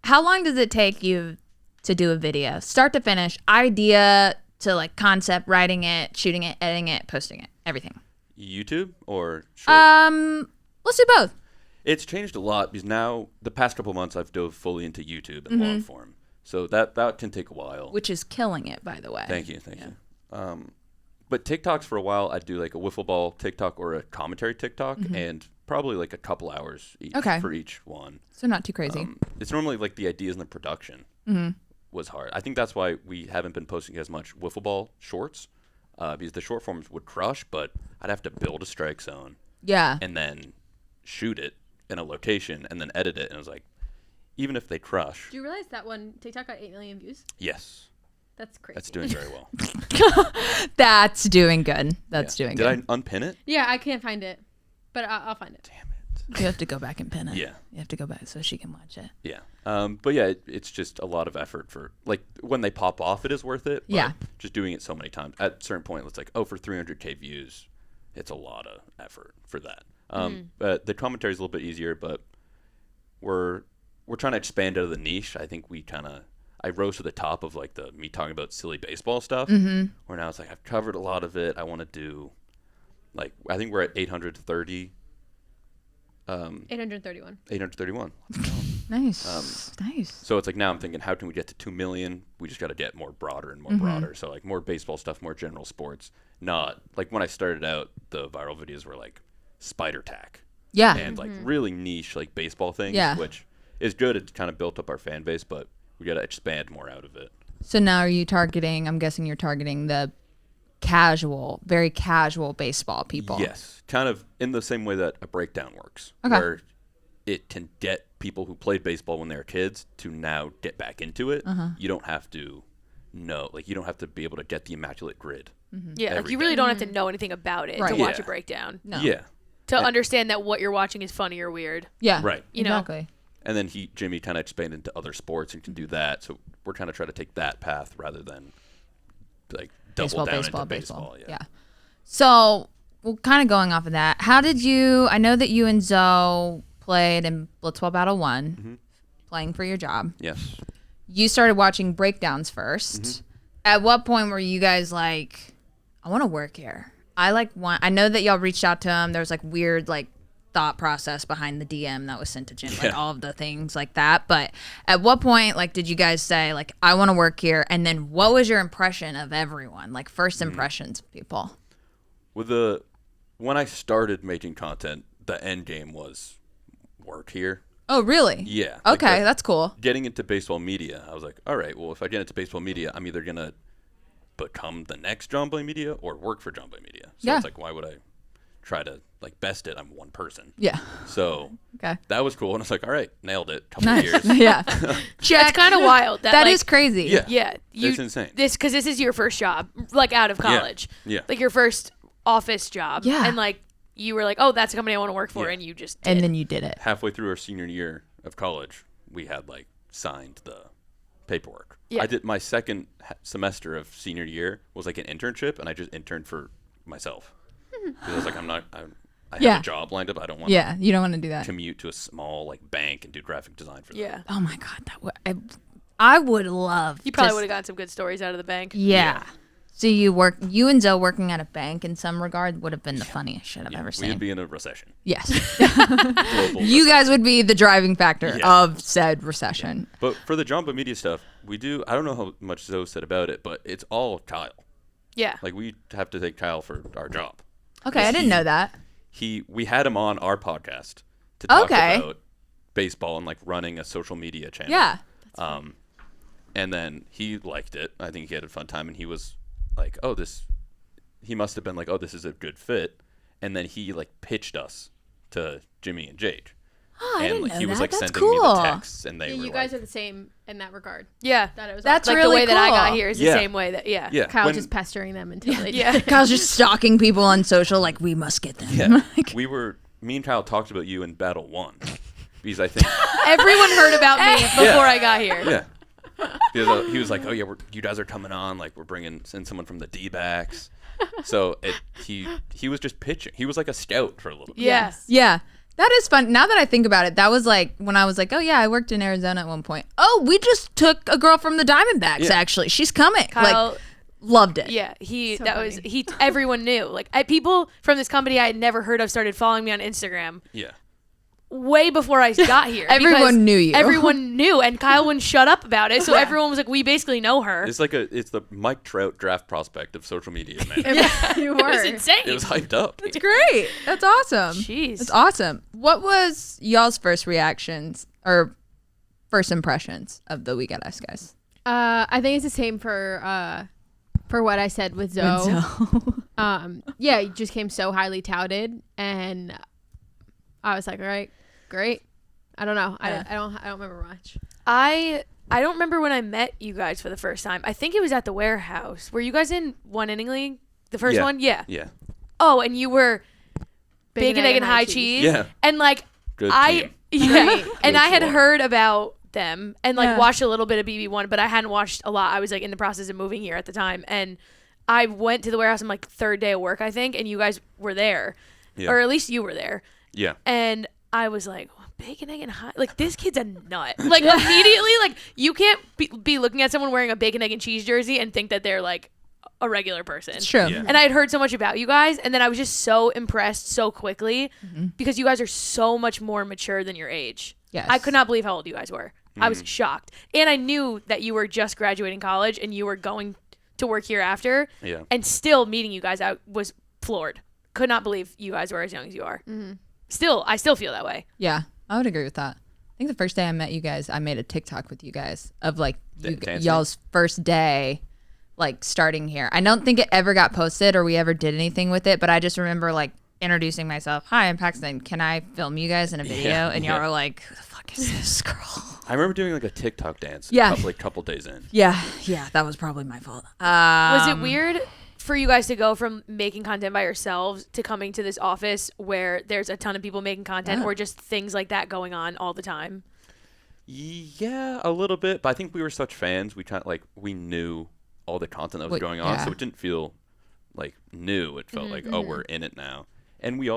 How long does it take you to do a video, start to finish, idea to like concept, writing it, shooting it, editing it, posting it, everything? YouTube or short? Let's do both. It's changed a lot because now the past couple months I've dove fully into YouTube and long form. So that can take a while. Which is killing it, by the way. Thank you. But TikToks for a while I'd do like a wiffle ball TikTok or a commentary TikTok and probably like a couple hours each for each one. So not too crazy. It's normally like the ideas and the production was hard. I think that's why we haven't been posting as much wiffle ball shorts because the short forms would crush, but I'd have to build a strike zone Yeah. and then shoot it in a location and then edit it. And it was like, even if they crush, Do you realize that one TikTok got 8 million views? yes, That's crazy. that's doing very well. That's doing good. That's Yeah. doing Did good. I unpin it? Yeah, I can't find it, but I'll find it. Damn it. You have to go back and pin it. Yeah. You have to go back so she can watch it. Yeah. But yeah, it's just a lot of effort for like when they pop off, it is worth it. But Yeah. just doing it so many times at a certain point, it's like, oh, for 300K views, it's a lot of effort for that. But the commentary is a little bit easier, but we're trying to expand out of the niche. I think I rose to the top of like me talking about silly baseball stuff. Where now it's like I've covered a lot of it. I want to do like I think we're at 830. 831. 831. Nice. Nice. So it's like now I'm thinking, how can we get to 2 million? We just got to get more broader and more broader. So like more baseball stuff, more general sports. Not like when I started out, the viral videos were like spider tack Yeah. and like really niche like baseball things, Yeah. which is good. It's kind of built up our fan base, but we got to expand more out of it. So now are you targeting, I'm guessing you're targeting the casual, very casual baseball people. Yes, kind of in the same way that a breakdown works, Okay. where it can get people who played baseball when they were kids to now get back into it. You don't have to know, like you don't have to be able to get the immaculate grid. Yeah, like every you really day. don't have to know anything about it Right. to watch Yeah. a breakdown. No. Yeah, To understand that what you're watching is funny or weird. Yeah. right. You know? Exactly. And then Jimmy kind of expanded into other sports and can do that. So we're trying to try to take that path rather than like double down into baseball. Yeah. So, well, kind of going off of that, how did you? I know that you and Zoe played in Blitzball Battle 1, playing for your job. Yes. You started watching breakdowns 1st. At what point were you guys like, I want to work here? I know that y'all reached out to him. There was like weird like thought process behind the DM that was sent to Jim, like Yeah. all of the things like that. But at what point, like, did you guys say like, I want to work here? And then what was your impression of everyone? Like first impressions of people? When I started making content, the end game was work here. Oh, really? Yeah. Okay, that's cool. Getting into baseball media, I was like, all right, well, if I get into baseball media, I'm either going to become the next John Boy Media or work for John Boy Media. So Yeah. it's like, why would I try to like best it? I'm one person. Yeah. So Okay. that was cool. And I was like, all right, nailed it. Couple Nice. years. Yeah. Check. That's kind of wild. That like, is crazy. Yeah. Yeah, It's insane. Because this is your first job, like out of college. Yeah. Like your first office job. Yeah. And like you were like, oh, that's a company I want to work for, Yeah. and you just did. And then you did it. Halfway through our senior year of college, we had like signed the paperwork. Yeah. I did my second semester of senior year was like an internship, and I just interned for myself. Because I was like, I have Yeah. a job lined up. I don't want Yeah. You don't want to do that. to commute to a small like bank and do graphic design for them. Yeah. Oh my God. I would love. You probably to would have gotten some good stories out of the bank. Yeah. So you and Zoe working at a bank in some regard would have been the funniest shit I've Yeah, ever we'd seen. be in a recession. Yes. Global You guys would be the driving factor Yeah. of said recession. But for the Jumbo Media stuff, we do. I don't know how much Zoe said about it, but it's all Kyle. Yeah. Like we have to thank Kyle for our job. Okay, I didn't know that. We had him on our podcast to talk Okay. about baseball and like running a social media channel. Yeah. And then he liked it. I think he had a fun time, and he was like, "Oh, this." He must have been like, "Oh, this is a good fit," and then he like pitched us to Jimmy and Jake. Oh, I and didn't know he was that. like That's sending cool. me the texts, and they Yeah, were you guys like, are the same in that regard. Yeah. That it was That's Like really the way that I got cool. here is the Yeah. same way that, yeah. "Yeah." Kyle when- just pestering them until they Yeah. Kyle's just stalking people on social, like, we must get them. Yeah, Like, me and Kyle talked about you in Battle 1. Because I think, Everyone heard about me before I got here. yeah. Because, he was like, "Oh, yeah, you guys are coming on. Like, we're bringing in someone from the D-backs." So he was just pitching. He was like a scout for a little bit. Yes. yeah. That is fun. Now that I think about it, that was like when I was like, oh, yeah, I worked in Arizona at one point. Oh, we just took a girl from the Diamondbacks, Yeah. actually. She's coming. Kyle, like, loved it. yeah, So funny. everyone knew. Like, people from this company I had never heard of started following me on Instagram Yeah. way before I got here. Everyone because knew you. Everyone knew, and Kyle wouldn't shut up about it. So everyone was like, we basically know her. It's the Mike Trout draft prospect of social media, man. you It was were. insane. It was hyped up. That's great. That's awesome. Jeez. That's awesome. What was y'all's first reactions or first impressions of the We Got Us guys? I think it's the same for what I said with Zoe. Yeah, it just came so highly touted, and I was like, all right, great. I don't know. Yeah. I don't remember much. I don't remember when I met you guys for the first time. I think it was at the warehouse. Were you guys in one inning league? The first Yeah. one? Yeah. Yeah. Oh, and you were bacon, egg, and high cheese. Yeah. And like Good yeah. Good And I had squad. heard about them and like Yeah. watched a little bit of BB1, but I hadn't watched a lot. I was like in the process of moving here at the time, and I went to the warehouse on like third day of work, I think, and you guys were there, Yeah. or at least you were there, Yeah. and I was like, bacon, egg, and high. Like, this kid's a nut. Like, immediately, like, you can't be looking at someone wearing a bacon, egg, and cheese jersey and think that they're like a regular person. It's true. Yeah. And I had heard so much about you guys, and then I was just so impressed so quickly because you guys are so much more mature than your age. Yes. I could not believe how old you guys were. I was shocked. And I knew that you were just graduating college and you were going to work here after. Yeah. And still meeting you guys, I was floored. Could not believe you guys were as young as you are. I still feel that way. Yeah, I would agree with that. I think the first day I met you guys, I made a TikTok with you guys of like Dancing? y'all's first day, like starting here. I don't think it ever got posted or we ever did anything with it, but I just remember like introducing myself. Hi, I'm Paxton. Can I film you guys in a video? Yeah, and y'all yeah. were like, who the fuck is this girl? I remember doing like a TikTok dance. Yeah. Couple days in. Yeah, that was probably my fault. Was it weird for you guys to go from making content by yourselves to coming to this office where there's a ton of people making content Yeah. or just things like that going on all the time? Yeah, a little bit, but I think we were such fans. We knew all the content that was Wait, going on, yeah. so it didn't feel like new. It felt like, oh, we're in it now. And we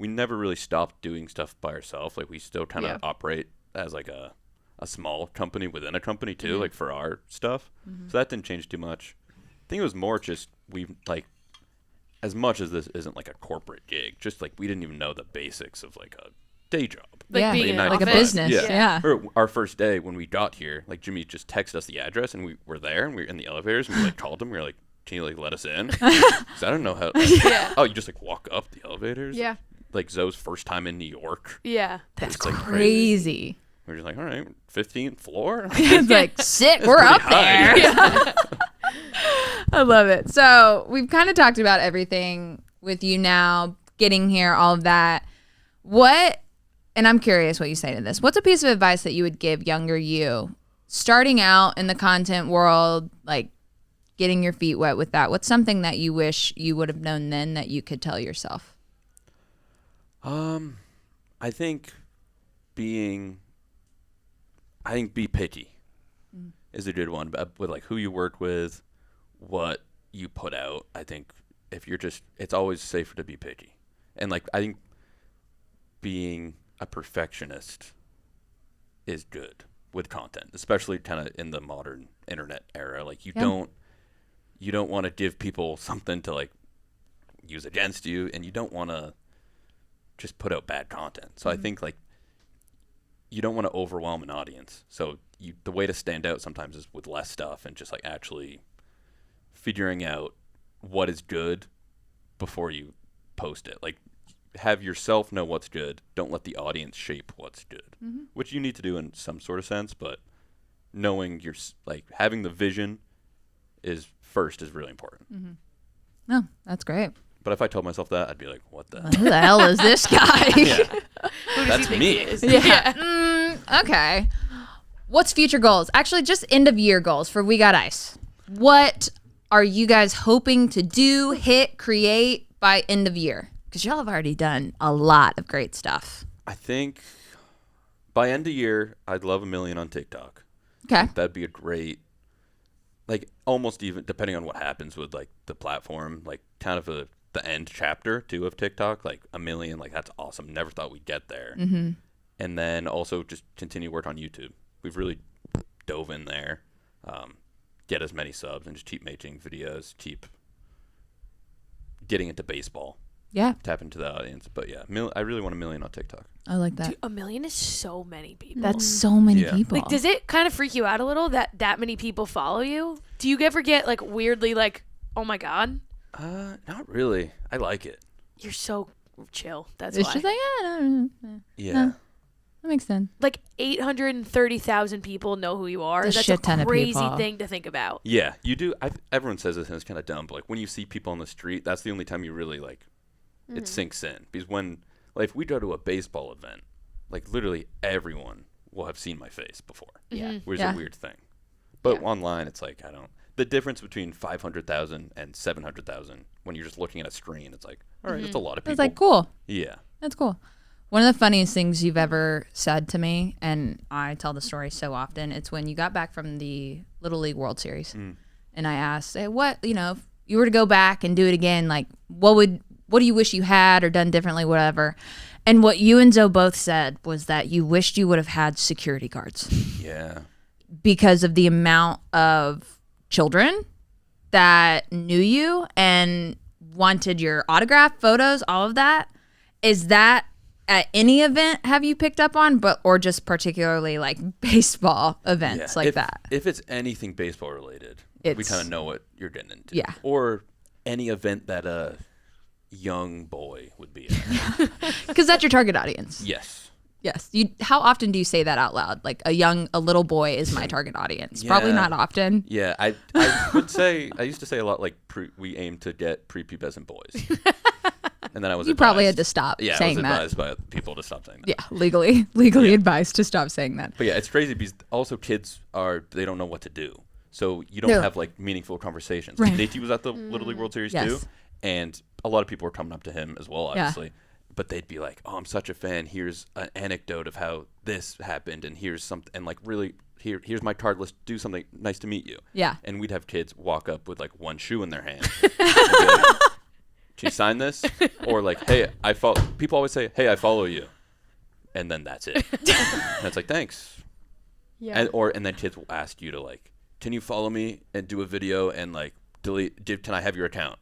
never really stopped doing stuff by ourselves. Like, we still kind of Yeah. operate as like a small company within a company too, like for our stuff. So that didn't change too much. I think it was more just as much as this isn't like a corporate gig, just like we didn't even know the basics of like a day job. Like yeah, being in an like a office. business. Yeah. Yeah. Or our first day when we got here, like Jimmy just texted us the address and we were there and we were in the elevators and we like called him. We were like, "Can you like let us in?" 'Cause I don't know how. Yeah. Oh, you just like walk up the elevators. Yeah. Like Zoe's first time in New York. Yeah. That's It's, like, crazy. We were just like, all right, 15th floor. It's like, sick, we're up high. there. I love it. So we've kind of talked about everything with you now, getting here, all of that. And I'm curious what you say to this. What's a piece of advice that you would give younger you starting out in the content world, like getting your feet wet with that? What's something that you wish you would have known then that you could tell yourself? I think be picky is a good one. But with like who you work with, what you put out. I think it's always safer to be picky. And like I think being a perfectionist is good with content, especially kind of in the modern internet era. Like you don't want to give people something to like use against you, and you don't want to just put out bad content. So I think like you don't want to overwhelm an audience. So the way to stand out sometimes is with less stuff and just like actually figuring out what is good before you post it. Like have yourself know what's good. Don't let the audience shape what's good, which you need to do in some sort of sense, but knowing you're like having the vision is really important. Mm-hmm. No, that's great. But if I told myself that, I'd be like, what the? Who the hell is this guy? Yeah. Who does That's he think me. he is? Yeah. Okay. What's future goals? Actually, just end of year goals for We Got Ice. What are you guys hoping to do, hit, create by end of year? Because y'all have already done a lot of great stuff. I think by end of year, I'd love 1 million on TikTok. Okay. That'd be a great, like almost even depending on what happens with like the platform, like kind of the end chapter too of TikTok, like 1 million, like that's awesome. Never thought we'd get there. Mm-hmm. And then also just continue work on YouTube. We've really dove in there, get as many subs and just keep making videos, keep getting into baseball. Yeah. Tap into the audience. But yeah, I really want 1 million on TikTok. I like that. Dude, 1 million is so many people. That's so many Yeah. people. Like, does it kind of freak you out a little that many people follow you? Do you ever get like weirdly like, oh my god, Not really. I like it. you're so chill? That's It's why. just like, Yeah. No. That makes sense. Like 830,000 people know who you are. That's a That's shit a ton of crazy people. thing to think about. Yeah, you do. Everyone says this and it's kind of dumb, but like when you see people on the street, that's the only time you really like it sinks in. Because when, like, if we go to a baseball event, like literally everyone will have seen my face before. Yeah. Which is Yeah. a weird thing. But online, it's like, the difference between 500,000 and 700,000 when you're just looking at a screen, it's like, all right, that's a lot of people. It's like, cool. Yeah. That's cool. One of the funniest things you've ever said to me, and I tell the story so often, it's when you got back from the Little League World Series. And I asked, hey, if you were to go back and do it again, like, what do you wish you had or done differently, whatever? And what you and Zoe both said was that you wished you would have had security guards Yeah. because of the amount of children that knew you and wanted your autograph, photos, all of that. Is that at any event have you picked up on, or just particularly like baseball events like that? If it's anything baseball related, we It's- kind of know what you're getting into. Yeah. Or any event that a young boy would be at. Because that's your target audience. Yes. Yes. How often do you say that out loud? Like a little boy is my target audience. Probably Yeah. not often. Yeah, I would say, I used to say a lot like we aim to get prepubescent boys. And then I was You probably had advised- to stop Yeah, saying I that. was advised by people to stop saying that. Yeah, legally advised to stop saying that. But yeah, it's crazy because also kids they don't know what to do. So you don't No. have like meaningful conversations. Right. Natey was at the Little League World Series Yes. too. And a lot of people were coming up to him as well, Yeah. obviously. But they'd be like, oh, I'm such a fan. Here's an anecdote of how this happened. And here's something. And like really, here's my card list. Do something. Nice to meet you. Yeah. And we'd have kids walk up with like one shoe in their hand. And be like, can you sign this? Or like, hey, people always say, hey, I follow you. And then that's it. And it's like, thanks. Yeah. And then kids will ask you to like, can you follow me and do a video and like can I have your account?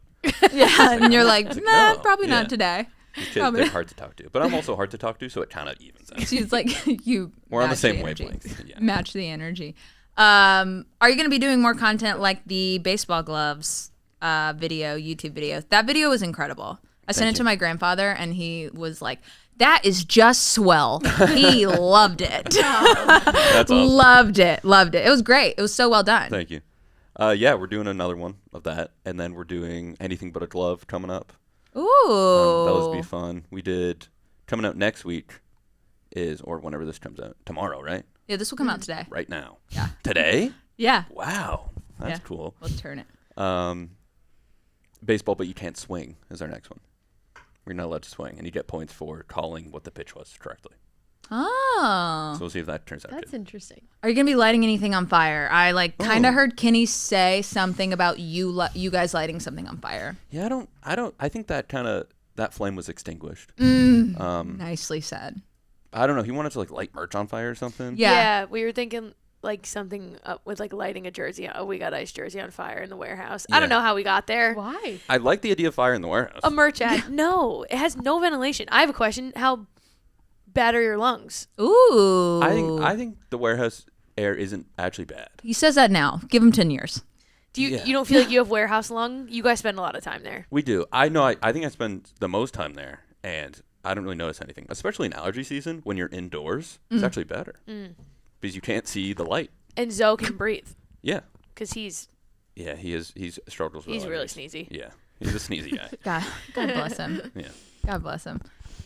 Yeah, and you're like, like, nah, no. probably Yeah. not today. These kids, Probably. they're hard to talk to. But I'm also hard to talk to, so it kind of evens out. She's like, you. We're on the match same energy. wavelength. Yeah. Match the energy. Are you going to be doing more content like the baseball gloves YouTube video? That video was incredible. I sent it to my grandfather, and he was like, that is just swell. He loved it. That's awesome. Loved it. It was great. It was so well done. Thank you. Yeah, we're doing another one of that. And then we're doing Anything But a Glove coming up. Ooh. That would be fun. We did, coming out next week or whenever this comes out. Tomorrow, right? Yeah, this will come out today. Right now. Yeah. Today? Yeah. Wow. That's Yeah. cool. Let's turn it. Baseball, but you can't swing is our next one. You're not allowed to swing, and you get points for calling what the pitch was correctly. Oh. So we'll see if that turns out That's good. interesting. Are you gonna be lighting anything on fire? I kind Oh. of heard Kenny say something about you guys lighting something on fire. Yeah, I think that flame was extinguished. Nicely said. I don't know. He wanted to like light merch on fire or something. Yeah. We were thinking like something up with like lighting a jersey. We got Ice jersey on fire in the warehouse. I don't Yeah. know how we got there. Why? I like the idea of fire in the warehouse. A merch ad. No, it has no ventilation. I have a question. How bad are your lungs? Ooh. I think the warehouse air isn't actually bad. He says that now. Give him 10 years. Do you Yeah. you don't feel like you have warehouse lung? You guys spend a lot of time there. We do. I know. I think I spend the most time there, and I don't really notice anything. Especially in allergy season, when you're indoors, it's actually better because you can't see the light. And Zoe can breathe Yeah. because he's Yeah, he is. He struggles with really others. sneezy. Yeah, he's a sneezy guy. God bless him. Yeah. God bless him.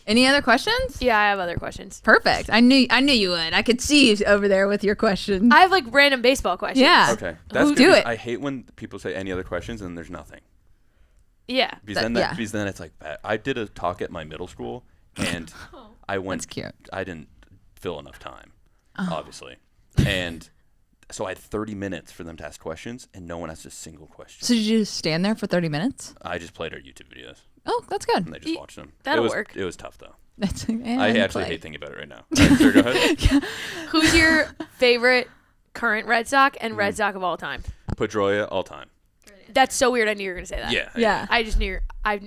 Any other questions? Yeah, I have other questions. Perfect. I knew you would. I could see you over there with your questions. I have like random baseball questions. Yeah. Okay. That's good do because it. I hate when people say any other questions and there's nothing. Yeah. Because then it's like bad. I did a talk at my middle school and I went. That's cute. I didn't fill enough time, obviously, and so I had 30 minutes for them to ask questions, and no one asked a single question. So did you just stand there for 30 minutes? I just played our YouTube videos, Oh, that's good. and they just watched them. That'll work. It was tough though. That's, I actually hate thinking about it right now. Sure, go ahead. Who's your favorite current Red Sox and Red Sox of all time? Pedroia all time. That's so weird. I knew you were going to say that. Yeah. Yeah. I just knew.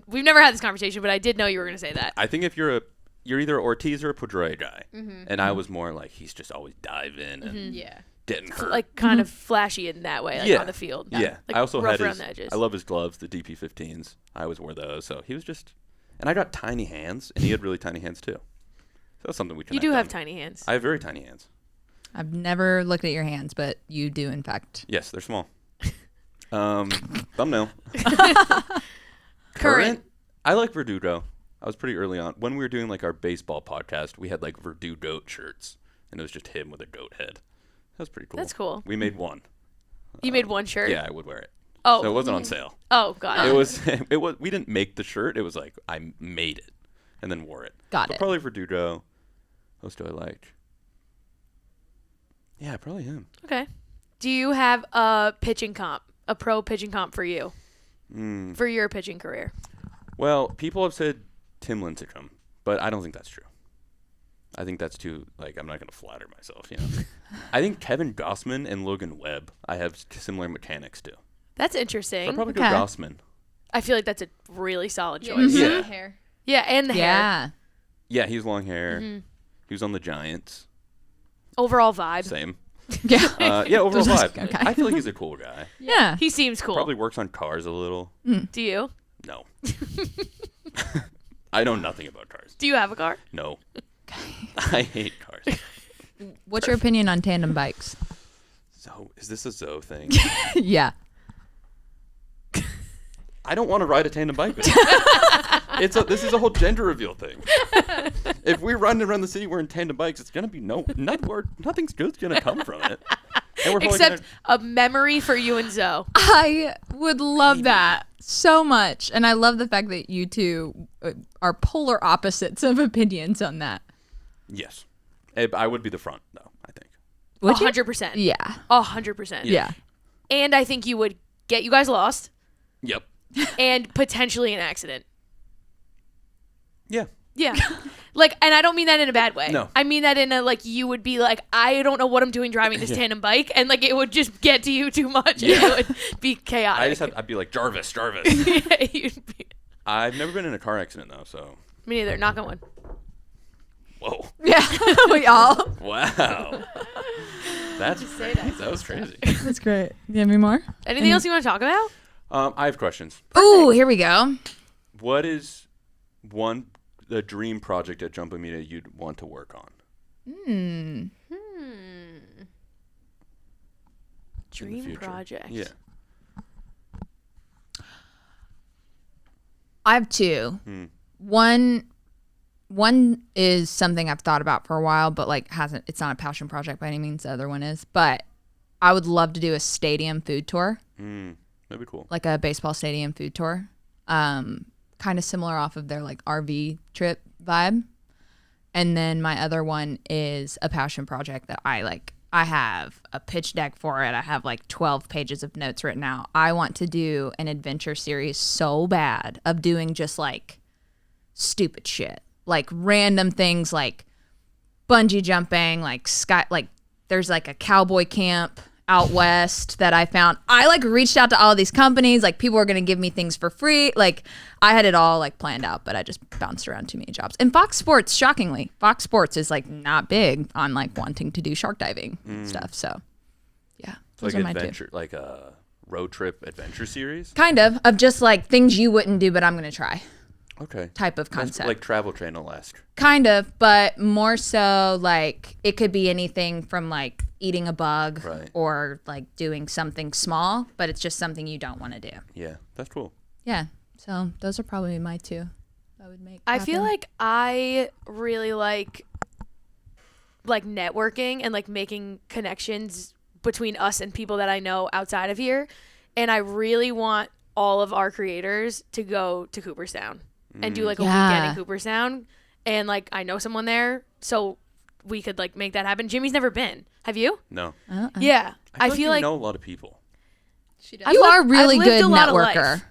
We've never had this conversation, but I did know you were going to say that. I think if you're either an Ortiz or a Pedroia guy, and I was more like he's just always diving and Yeah. getting hurt. Like kind of flashy in that way, like on the field. Yeah. Like I also rough had around the edges. I love his gloves, the DP15s. I always wore those. So he was just, and I got tiny hands, and he had really tiny hands too. So that's something we can. You do have tiny hands. I have very tiny hands. I've never looked at your hands, but you do, in fact. Yes, they're small. Thumbnail. Current. I like Verdugo. I was pretty early on. When we were doing like our baseball podcast, we had like Verdugo shirts, and it was just him with a goat head. That was pretty cool. That's cool. We made one. You made one shirt? Yeah, I would wear it. Oh. So it wasn't on sale. Oh, got it. It was. It was. We didn't make the shirt. It was like I made it, and then wore it. Got but it. Probably Verdugo. Who else do I like? Yeah, probably him. Okay. Do you have a pitching comp, a pro pitching comp for you, for your pitching career? Well, people have said Tim Lincecum, but I don't think that's true. I think that's too, like, I'm not going to flatter myself, you know. I think Kevin Gossman and Logan Webb, I have similar mechanics to. That's So interesting. I'd probably go Okay. Gossman. I feel like that's a really solid choice. Yeah. Yeah, Hair. and the hair. Yeah. Yeah, he has long hair. He was on the Giants. Overall vibe. Same. Yeah. Yeah, overall vibe. Okay. I feel like he's a cool guy. Yeah. He seems cool. Probably works on cars a little. Do you? No. I know nothing about cars. Do you have a car? No. I hate cars. What's your opinion on tandem bikes? So, is this a Zoe thing? Yeah. I don't want to ride a tandem bike with you. This is a whole gender reveal thing. If we're riding around the city wearing tandem bikes, it's gonna be nothing's good's gonna come from it. And we're probably Except a memory for you and Zoe. I would love that so much. And I love the fact that you two are polar opposites of opinions on that. yes, I would be the front though. I think. Would you? 100%. Yeah. 100%. Yeah. And I think you would get you guys lost Yep. and potentially an accident. Yeah. Yeah. Like, and I don't mean that in a bad way. No. I mean that in a, like, you would be like, I don't know what I'm doing driving this tandem bike. And, like, it would just get to you too much. And it would be chaotic. I'd be like Jarvis. Yeah, you'd be. I've never been in a car accident though, so. Me neither. Knock on wood. Whoa. Yeah. We all. Wow. That was crazy. That's great. You have any more? Anything else you want to talk about? I have questions. Ooh, here we go. What is the dream project at Jumbo Media you'd want to work on? Dream future. project. Yeah. I have two. One is something I've thought about for a while, but like it's not a passion project by any means. The other one is, but I would love to do a stadium food tour, That'd be cool. like a baseball stadium food tour. Kind of similar off of their like RV trip vibe. And then my other one is a passion project that I have a pitch deck for it. I have like 12 pages of notes written out. I want to do an adventure series so bad of doing just like stupid shit. Like random things like bungee jumping, like there's like a cowboy camp out west that I found. I like reached out to all these companies, like people were going to give me things for free. Like I had it all like planned out, but I just bounced around too many jobs. And Fox Sports, shockingly, Fox Sports is like not big on like wanting to do shark diving stuff. So yeah, those Like are my two. adventure, like a road trip adventure series. Kind of just like things you wouldn't do, but I'm going to try. Okay. type of That's concept. like Travel Channel-esque. Kind of, but more so like it could be anything from like eating a bug Right. or like doing something small, but it's just something you don't want to do. Yeah, that's cool. Yeah. So those are probably my two I would make. I feel happen. like I really like networking and like making connections between us and people that I know outside of here. And I really want all of our creators to go to Cooperstown and do like a weekend in Cooperstown. And like I know someone there, so we could like make that happen. Jimmy's never been. Have you? No. Yeah. I feel like you know a lot of people. She does. you are a really I've lived good a lot of networker. life.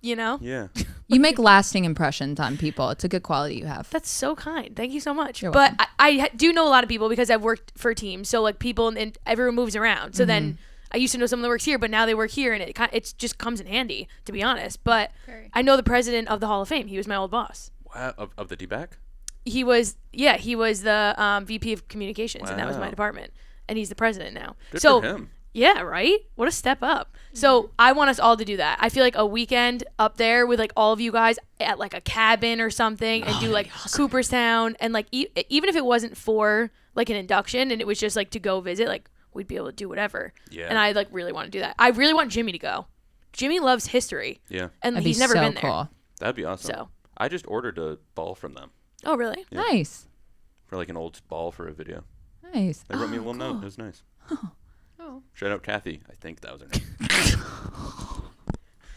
You know? Yeah. You make lasting impressions on people. It's a good quality you have. That's so kind. Thank you so much. You're But I do know a lot of people because I've worked for teams. So like people and everyone moves around. So then I used to know someone that works here, but now they work here, and it just comes in handy, to be honest. But I know the president of the Hall of Fame. He was my old boss. Wow. Of the D-back? He was the VP of communications, and that was my Wow. department. And he's the president now. Good so for him. yeah, right? What a step up. So I want us all to do that. I feel like a weekend up there with like all of you guys at like a cabin or something and do like Cooperstown and like even if it wasn't for like an induction and it was just like to go visit, like we'd be able to do whatever. Yeah. And I like really want to do that. I really want Jimmy to go. Jimmy loves history. Yeah. And That'd he's be never so been there. cool. That'd be awesome. So. I just ordered a ball from them Oh, really? Yeah. Nice. for like an old ball for a video. Nice. They wrote me a little note. It was nice. Oh. Shout out Kathy. I think that was her name.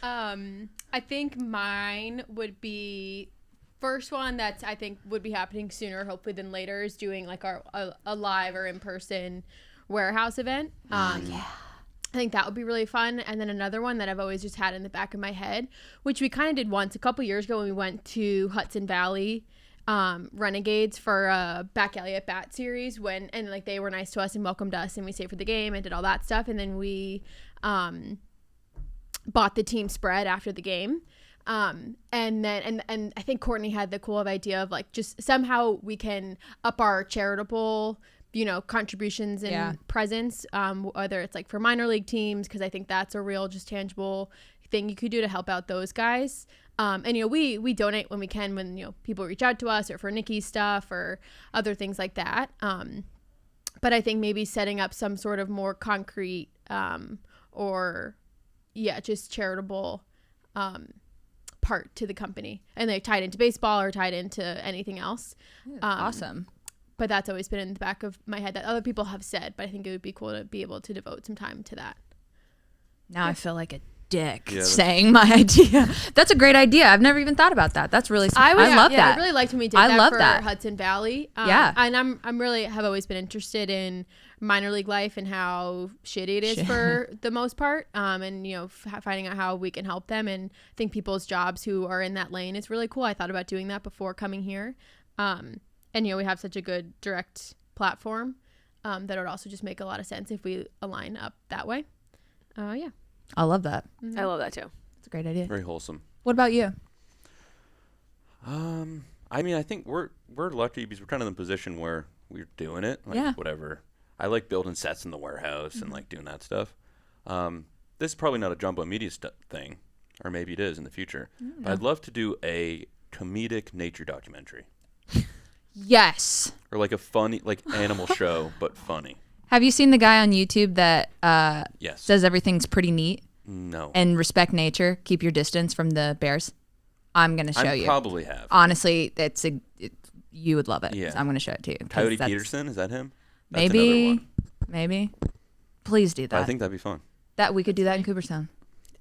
I think mine would be first one that's I think would be happening sooner, hopefully, than later is doing like a live or in person warehouse event. I think that would be really fun. And then another one that I've always just had in the back of my head, which we kind of did once a couple years ago when we went to Hudson Valley Renegades for a Back Alley at Bat series and like they were nice to us and welcomed us and we stayed for the game and did all that stuff. And then we bought the team spread after the game. And I think Courtney had the cool idea of like just somehow we can up our charitable contributions and presence, whether it's like for minor league teams, because I think that's a real just tangible thing you could do to help out those guys. And we donate when we can, when people reach out to us or for Nikki's stuff or other things like that. But I think maybe setting up some sort of more concrete just charitable part to the company, and they tied into baseball or tied into anything else. Awesome. But that's always been in the back of my head that other people have said, but I think it would be cool to be able to devote some time to that. Now I feel like a dick Yeah, saying my idea. That's a great idea. I've never even thought about that. That's really smart. I love that. I really liked when we did I that love for that. Hudson Valley. Yeah. And I'm really have always been interested in minor league life and how shitty it is for the most part. And finding out how we can help them, and I think people's jobs who are in that lane is really cool. I thought about doing that before coming here. And we have such a good direct platform that it would also just make a lot of sense if we align up that way. Yeah. I love that. I love that too. It's a great idea. Very wholesome. What about you? I mean, I think we're lucky because we're kind of in the position where we're doing it. Like, Yeah. whatever. I like building sets in the warehouse and like doing that stuff. This is probably not a Jumbo Media thing, or maybe it is in the future. But I'd love to do a comedic nature documentary. Yes. Or like a funny, like animal show, but funny. Have you seen the guy on YouTube that Yes. says everything's pretty neat No. and respect nature, keep your distance from the bears? I'm going to show you. Probably have. Honestly, you would love it. Yeah. So I'm going to show it to you. 'cause Coyote that's- Peterson, is that him? That's another Maybe. one. Maybe. Please do But that. I think that'd be fun. That we could do that in Cooperstown.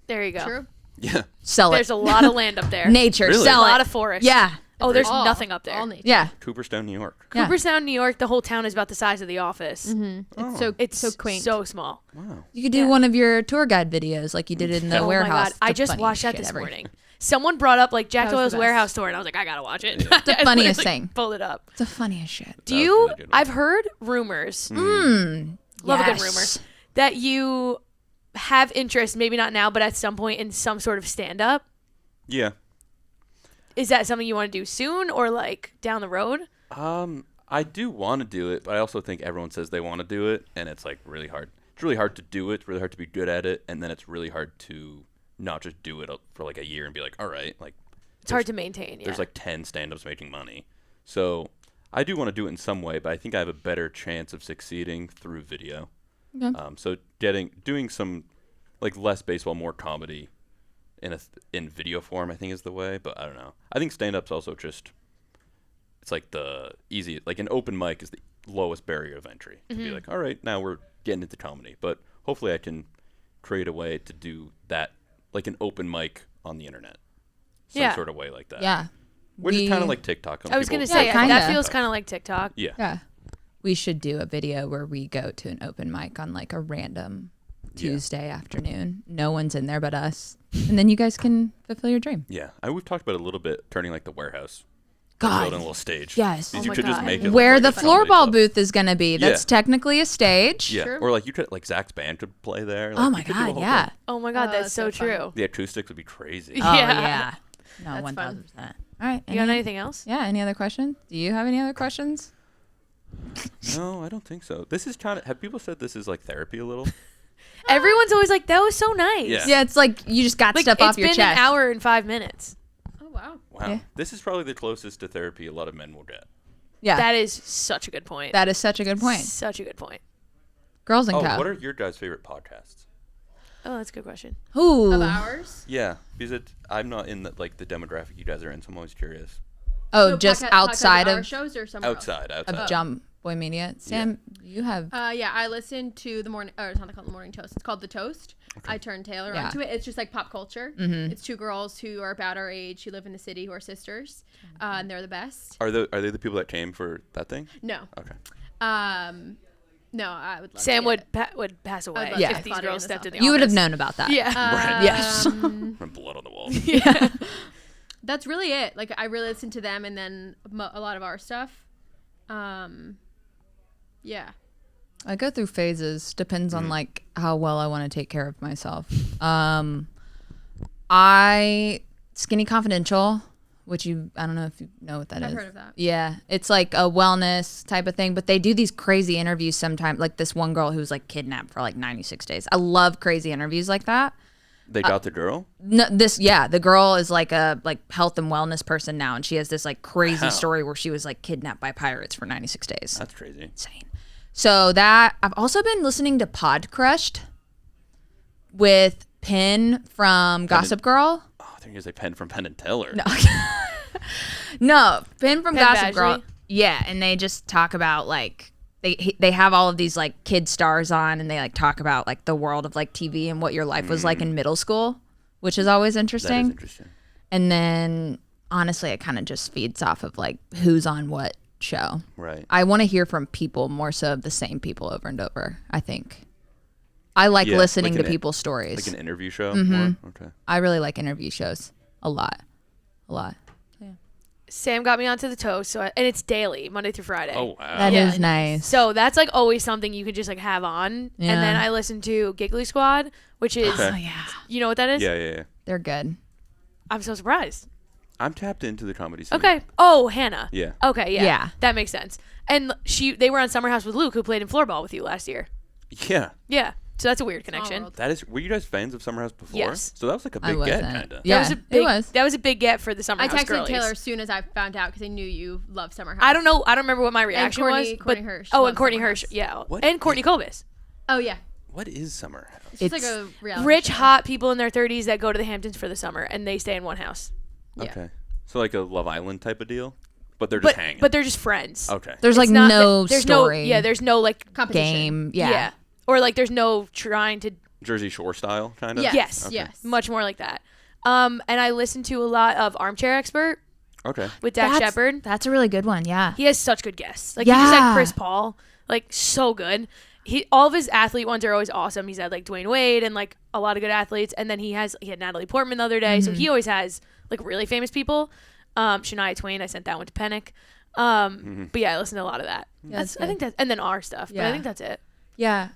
There you go. True. Yeah. Sell it. There's a lot of land up there. Nature. Really? Sell a lot it. of forest. Yeah. Oh, there's All- nothing up there. all nature. Yeah. Cooperstown, New York. Yeah. Cooperstown, New York, the whole town is about the size of the office. It's so It's so quaint. so small. Wow. You could do Yeah. one of your tour guide videos like you did in the Oh warehouse. my god, I It's the just funniest watched that shit this ever. morning. Someone brought up like Jack That was Doyle's the best. warehouse tour, and I was like, I gotta watch it. Yeah. The I funniest literally thing. Pulled it up. It's the funniest shit. Do That was you? really good one. I've heard rumors. Love a good rumor that you have interest, maybe not now, but at some point in some sort of stand-up. Yeah. Is that something you want to do soon or like down the road? I do want to do it, but I also think everyone says they want to do it, and it's like really hard. It's really hard to do it. It's really hard to be good at it, and then it's really hard to not just do it for like a year and be like, all right, like It's hard to maintain. Yeah. There's like 10 stand-ups making money. So I do want to do it in some way, but I think I have a better chance of succeeding through video. Okay. So doing some like less baseball, more comedy in video form, I think is the way. But I don't know. I think stand-up's also just, it's like the easy, like an open mic is the lowest barrier of entry. To be like, all right, now we're getting into comedy. But hopefully I can create a way to do that, like an open mic on the internet. Some sort of way like that. Yeah. Which is kind of like TikTok. I was going to Yeah, say, kinda. that feels kind of like TikTok. Yeah. Yeah. We should do a video where we go to an open mic on like a random Tuesday afternoon. No one's in there but us. And then you guys can fulfill your dream. Yeah. We've talked about it a little bit, turning like the warehouse. God. Building a little stage. Yes. Because Oh you my could just God. make it Where like the a comedy floorball club. booth is going to be. That's technically a stage. Yeah. True. Or like you could, like Zach's band could play there. Like, Oh my you could do a God. whole Yeah. thing. Oh my God, Oh, that's that's so so fun. true. The acoustics would be crazy. Oh, Yeah. yeah. No, That's 1000%. fun. All right. You got anything else? Yeah. Any other questions? Do you have any other questions? No, I don't think so. This is kind of, have people said this is like therapy a little? Everyone's always like, that was so nice. Yeah. Yeah. It's like you just got Like, stuff off your it's been chest. an hour and 5 minutes. Oh wow. Wow. Yeah. This is probably the closest to therapy a lot of men will get. Yeah. That is such a good point. That is such a good point. Such a good point. Girls and Oh, Co. what are your guys' favorite podcasts? Oh, that's a good question. Ooh. Of ours. Yeah, because I'm not in the demographic you guys are in, so I'm always curious. Oh, So just podcast outside our of shows or somewhere else? Outside. of Jump Boy Media. Sam, you have. Yeah, I listen to the morning. Or it's not called the Morning Toast. It's called the Toast. I turned Taylor Yeah. onto it. It's just like pop culture. It's two girls who are about our age who live in the city who are sisters, and they're the best. Are they the people that came for that thing? No, Okay. no, I would love. Sam to get would pass away love to if get these Claudia girls in this stepped in the You would have office. known about that. Yeah. Right. Yes. Blood on the wall. That's really it. Like I really listen to them, and then a lot of our stuff. Yeah. I go through phases. Depends on like how well I want to take care of myself. Skinny Confidential, which I don't know if you know what that is. I've heard of that. Yeah, it's like a wellness type of thing, but they do these crazy interviews sometimes. Like this one girl who was like kidnapped for like 96 days. I love crazy interviews like that. They got the girl? No, the girl is like a health and wellness person now, and she has this like crazy Wow. story where she was like kidnapped by pirates for 96 days. That's crazy. Insane. So that I've also been listening to Pod Crushed with Penn from Gossip Girl. Oh, I think he was like Penn from Penn and Teller. No, no, Penn from Penn Gossip Girl. Badgley? Yeah, and they just talk about like they have all of these like kid stars on, and they like talk about like the world of like TV and what your life was like in middle school, which is always That interesting. is interesting. And then honestly, it kind of just feeds off of like who's on what show. Right. I want to hear from people more so of the same people over and over. I think I like Yeah, listening like to people's stories. Like an interview show? Mm-hmm. More? Okay. I really like interview shows a lot. Sam got me onto the Toast, and it's daily, Monday through Friday. Oh, wow. That is Yeah. nice. So that's like always something you can just like have on. Yeah. And then I listen to Giggly Squad, which is, Okay. Oh yeah, you know what that is? Yeah. they're good. I'm so surprised. I'm tapped into the comedy scene. Okay. Oh, Hannah. Yeah. Okay, yeah. Yeah. That makes sense. And they were on Summer House with Luke, who played in Floorball with you last year. Yeah. Yeah. So that's a weird connection. world. That is. Were you guys fans of Summer House before? Yes. So that was like a I big get, wasn't. kind of. Yeah, That was a big, it was. That was a big get for the Summer I House texted girlies. Taylor as soon as I found out because I knew you love Summer House. I don't know. I don't remember what my reaction Courtney- was. Courtney but, Hirsch Oh, and loves Courtney Summer Hirsch. House. Yeah. What And Courtney Kobus. Oh yeah, What is Summer House? it's like a reality Rich, show. hot people in their 30s that go to the Hamptons for the summer, and they stay in one house. Yeah. Okay. So like a Love Island type of deal, but they're just hanging. But they're just friends. Okay. There's like It's not no that- there's story. No, yeah, there's no like Competition. game. Yeah. Or like there's no trying to. Jersey Shore style, kind of. Yes. Yes. Okay. Yes. Much more like that. And I listen to a lot of Armchair Expert Okay. with Dak Shepard. That's a really good one. Yeah. He has such good guests. Like he just Yeah. had Chris Paul, like so good. All of his athlete ones are always awesome. He's had like Dwayne Wade and like a lot of good athletes, and then he had Natalie Portman the other day. So he always has like really famous people. Shania Twain, I sent that one to Pennick. But yeah, I listen to a lot of that. Yeah, that's I think that's, and then our stuff. But I Yeah. think that's it. Yeah.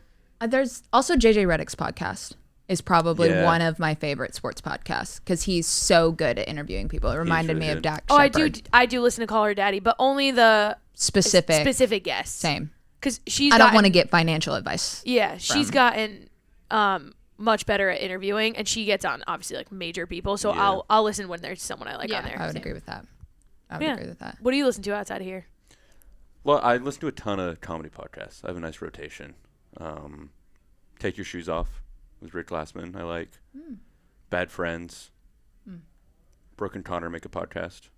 There's also JJ Redick's podcast is probably Yeah. one of my favorite sports podcasts because he's so good at interviewing people. It reminded really me good. of Dak Oh, Shepard. I do listen to Call Her Daddy, but only the Specific. guests. Same. Because she's I don't gotten- want to get financial advice. Yeah, she's from. gotten much better at interviewing, and she gets on obviously like major people. So Yeah. I'll listen when there's someone I like Yeah. on there. I would agree with that. I would agree with that. What do you listen to outside of here? Well, I listen to a ton of comedy podcasts. I have a nice rotation. Take Your Shoes Off with Rick Glassman. I like. Bad Friends. Brooke and Connor make a podcast.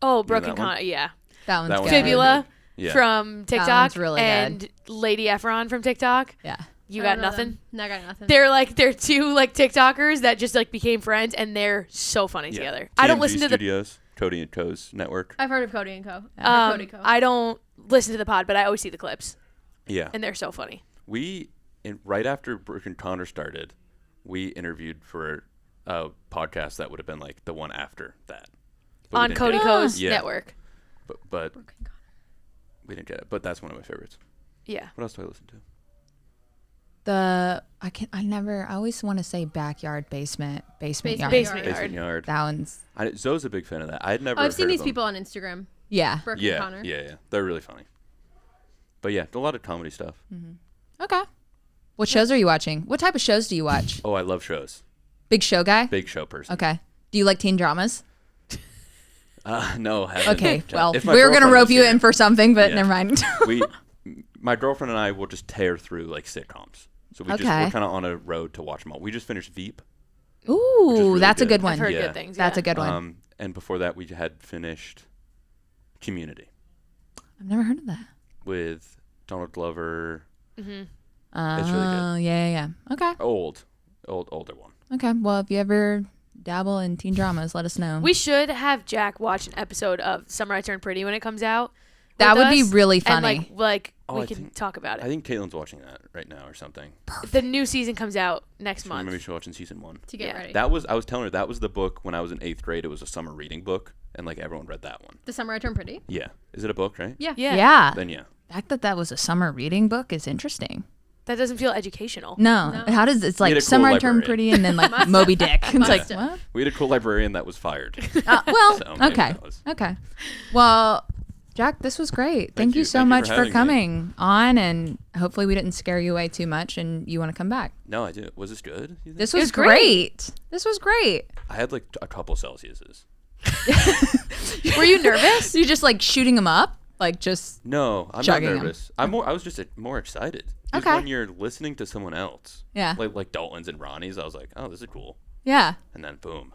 Oh, You Brooke know and that one? Connor, yeah. That one's That good. one's really Fibula good. Yeah. from TikTok one's really and good. Lady Efron from TikTok. Yeah. You I got don't know nothing? them. No, I got nothing. They're two like TikTokers that just like became friends, and they're so funny together. I don't TMG listen to the Studios, Cody and Co's network. I've heard of Cody and Co. Cody Co. I don't listen to the pod, but I always see the clips, Yeah. and they're so funny. Right after Brooke and Connor started, we interviewed for a podcast that would have been like the one after that. But we On didn't Cody get it. Co's Yeah. network. But we didn't get it. But that's one of my favorites. Yeah. What else do I listen to? I always want to say backyard, basement yard. Basement Basement Yard. Yard. That one's, Zoe's a big fan of that. I'd never. I've seen heard these of them. people on Instagram. yeah. Brooke and Yeah, Connor. yeah. They're really funny. But yeah, a lot of comedy stuff. Okay. What shows are you watching? What type of shows do you watch? Oh, I love shows. Big show guy? Big show person. Okay. Do you like teen dramas? No, haven't. Okay. Well, If my we're going to girlfriend rope was you here- in for something, but Yeah. never mind. My girlfriend and I will just tear through like sitcoms. So we're Okay. kind of on a road to watch them all. We just finished Veep. Ooh, really that's a good. good one. I've heard Yeah. good things. That's yeah. a good one. And before that, we had finished Community I've never heard of that. with Donald Glover. Oh, really good. yeah. Okay. Older one. Okay. Well, if you ever dabble in teen dramas, let us know. We should have Jack watch an episode of Summer I Turned Pretty when it comes out. That with would be us, really and, funny. Oh, we I can think- talk about I it. think Caitlin's watching that right now or something. The new season comes out next So month. maybe she's watching season 1. To get Yeah. ready. I was telling her that was the book when I was in 8th grade. It was a summer reading book, and like everyone read that one. The Summer I Turned Pretty. Yeah. Is it a book, right? Yeah. Yeah. yeah. Then yeah. The fact that was a summer reading book is interesting. That doesn't feel educational. No. No. How does it's We had like a cool Summer I Turned librarian. Pretty and then like Moby Dick. It's like Must've. what? We had a cool librarian that was fired. Well, So maybe okay. that was- Okay. Well, Jack, this was great. Thank you so Thank you much for for having me. coming on, and hopefully we didn't scare you away too much and you want to come back. No, I did. Was this good? you think? This It was was great. great. This was great. I had like a couple Celsiuses. Were you nervous? You just like shooting them up? Like just No, I'm Chugging 'em. not nervous. I was just more excited. Because Okay. when you're listening to someone else, yeah. like Dalton's and Ronnie's, I was like, oh, this is cool. Yeah. And then boom.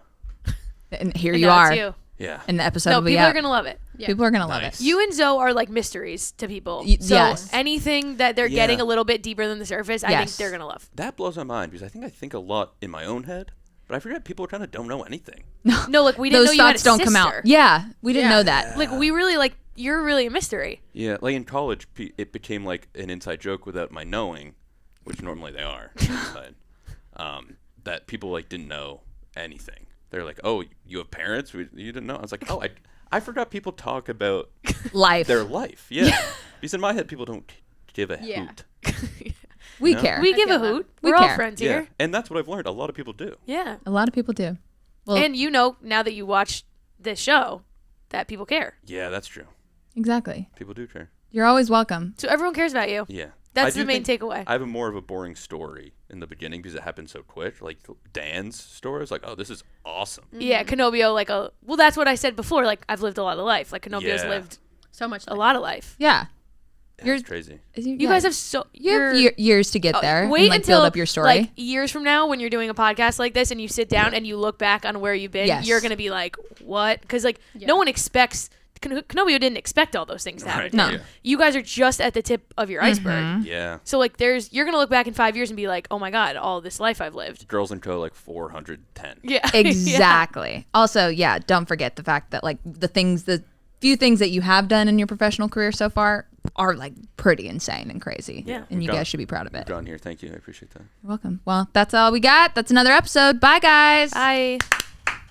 And here And you now are. it's you. Yeah. And the episode No, will be people out. are gonna love it. Yeah. People are gonna love Nice. it. You and Zoe are like mysteries to people. So yes. anything that they're Yeah. getting a little bit deeper than the surface, I think Yes. they're gonna love. That blows my mind because I think a lot in my own head, but I forget people kind of don't know anything. No, like we didn't know Those you had a thoughts don't come out. sister. Yeah. We didn't Yeah. know that. Like we really like you're really a mystery. Yeah, like in college, it became like an inside joke without my knowing, which normally they are inside. That people like didn't know anything. They're like, "Oh, you have parents? You didn't know?" I was like, "Oh, I forgot people talk about Life. their life." Yeah, because in my head, people don't give a Yeah. hoot. we you know? care. We give a feel that. hoot. We We're all care. friends Yeah, here. and that's what I've learned. A lot of people do. Yeah. A lot of people do. Well, And you know now that you watch this show that people care. Yeah, that's true. exactly. People do care. You're always welcome. So everyone cares about you. Yeah, That's I the do main think takeaway. I have a more of a boring story in the beginning because it happened so quick. Like Dan's story, I was like, "Oh, this is awesome." Yeah, Canobio well that's what I said before, like I've lived a lot of life. Like Canobio's Yeah. lived So much. a lot of life. Yeah. That's crazy. You guys have so you have years to get there. Wait and, like, until build up your story. like years from now when you're doing a podcast like this and you sit down and you look back on where you've been, Yes. you're gonna be like, "What?" Because like Yeah. no one expects. Canobio didn't expect all those things to happen. Right. to No. him. Yeah. You guys are just at the tip of your iceberg. Yeah. So like you're gonna look back in 5 years and be like, "Oh my god, all this life I've lived." Girls and Co. like 410. Yeah. Exactly. Also, yeah, don't forget the fact that like the few things that you have done in your professional career so far are like pretty insane and crazy. Yeah. And you We've guys should be proud of it. Gone here. Thank you. I appreciate that. You're welcome. Well, that's all we got. That's another episode. Bye, guys. Bye.